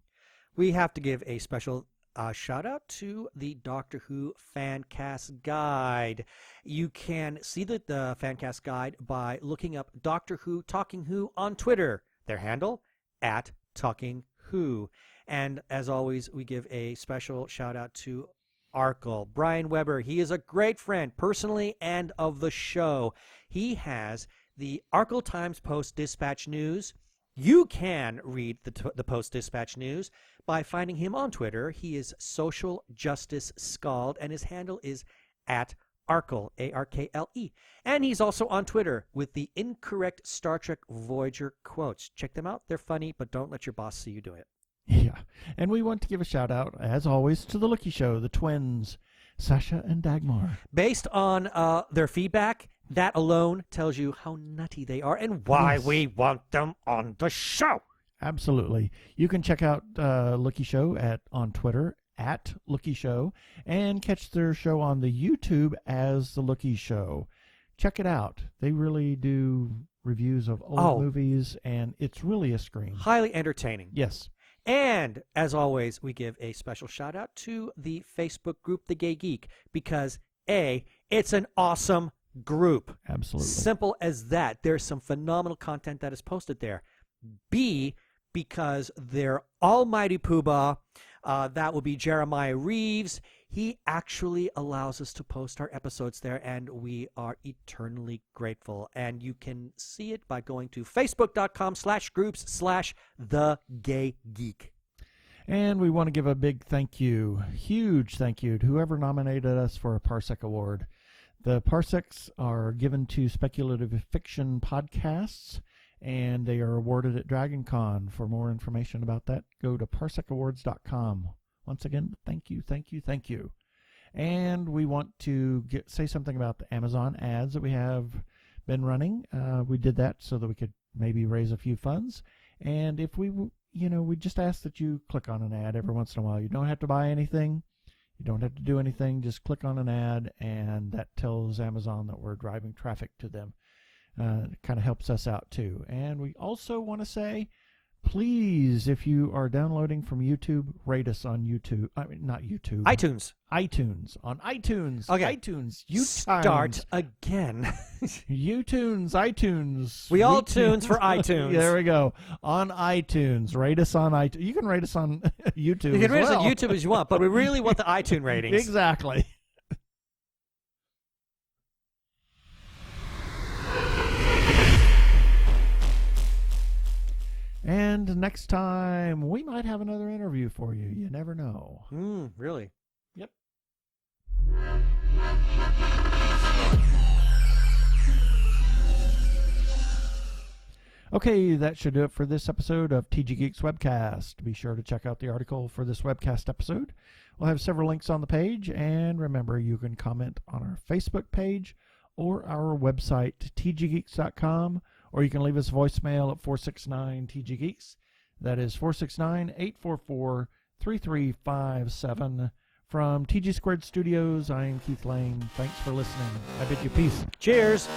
We have to give a special shout out to the Doctor Who Fancast Guide. You can see the Fancast Guide by looking up Doctor Who Talking Who on Twitter. Their handle, @TalkingWho. And as always, we give a special shout out to Arkle, Brian Weber. He is a great friend, personally and of the show. He has the Arkle Times Post-Dispatch News. You can read the Post-Dispatch News by finding him on Twitter. He is Social Justice Scald, and his handle is @Arkle, A-R-K-L-E. And he's also on Twitter with the Incorrect Star Trek Voyager quotes. Check them out. They're funny, but don't let your boss see you do it. Yeah. And we want to give a shout out, as always, to The Lookie Show, the twins. Sasha and Dagmar. Based on their feedback, that alone tells you how nutty they are and why we want them on the show. Absolutely. You can check out Looky Show on Twitter at Looky Show and catch their show on the YouTube as The Looky Show. Check it out. They really do reviews of old movies, and it's really a scream. Highly entertaining. Yes. And as always, we give a special shout out to the Facebook group, The Gay Geek, because A, it's an awesome group. Absolutely. Simple as that. There's some phenomenal content that is posted there. B, because their almighty poobah, that will be Jeremiah Reeves, he actually allows us to post our episodes there, and we are eternally grateful. And you can see it by going to facebook.com/groups/thegaygeek. And we want to give a big thank you, huge thank you, to whoever nominated us for a Parsec Award. The Parsecs are given to speculative fiction podcasts, and they are awarded at DragonCon. For more information about that, go to parsecawards.com. Once again, thank you, thank you, thank you. And we want to say something about the Amazon ads that we have been running. We did that so that we could maybe raise a few funds. And if we just ask that you click on an ad every once in a while. You don't have to buy anything. You don't have to do anything. Just click on an ad, and that tells Amazon that we're driving traffic to them. It kind of helps us out too. And we also want to say, please, if you are downloading from YouTube, rate us on YouTube. I mean, not YouTube. iTunes. On iTunes. Okay. iTunes. Start again. iTunes. We all tunes for iTunes. There we go. On iTunes. Rate us on iTunes. You can rate us on YouTube. You can rate us well. on YouTube as you want, but we really want the iTunes ratings. Exactly. And next time, we might have another interview for you. You never know. Really? Yep. Okay, that should do it for this episode of TG Geeks Webcast. Be sure to check out the article for this webcast episode. We'll have several links on the page, and remember, you can comment on our Facebook page or our website, tggeeks.com, or you can leave us a voicemail at 469-TG-GEEKS. That is 469-844-3357. From TG Squared Studios, I am Keith Lane. Thanks for listening. I bid you peace. Cheers.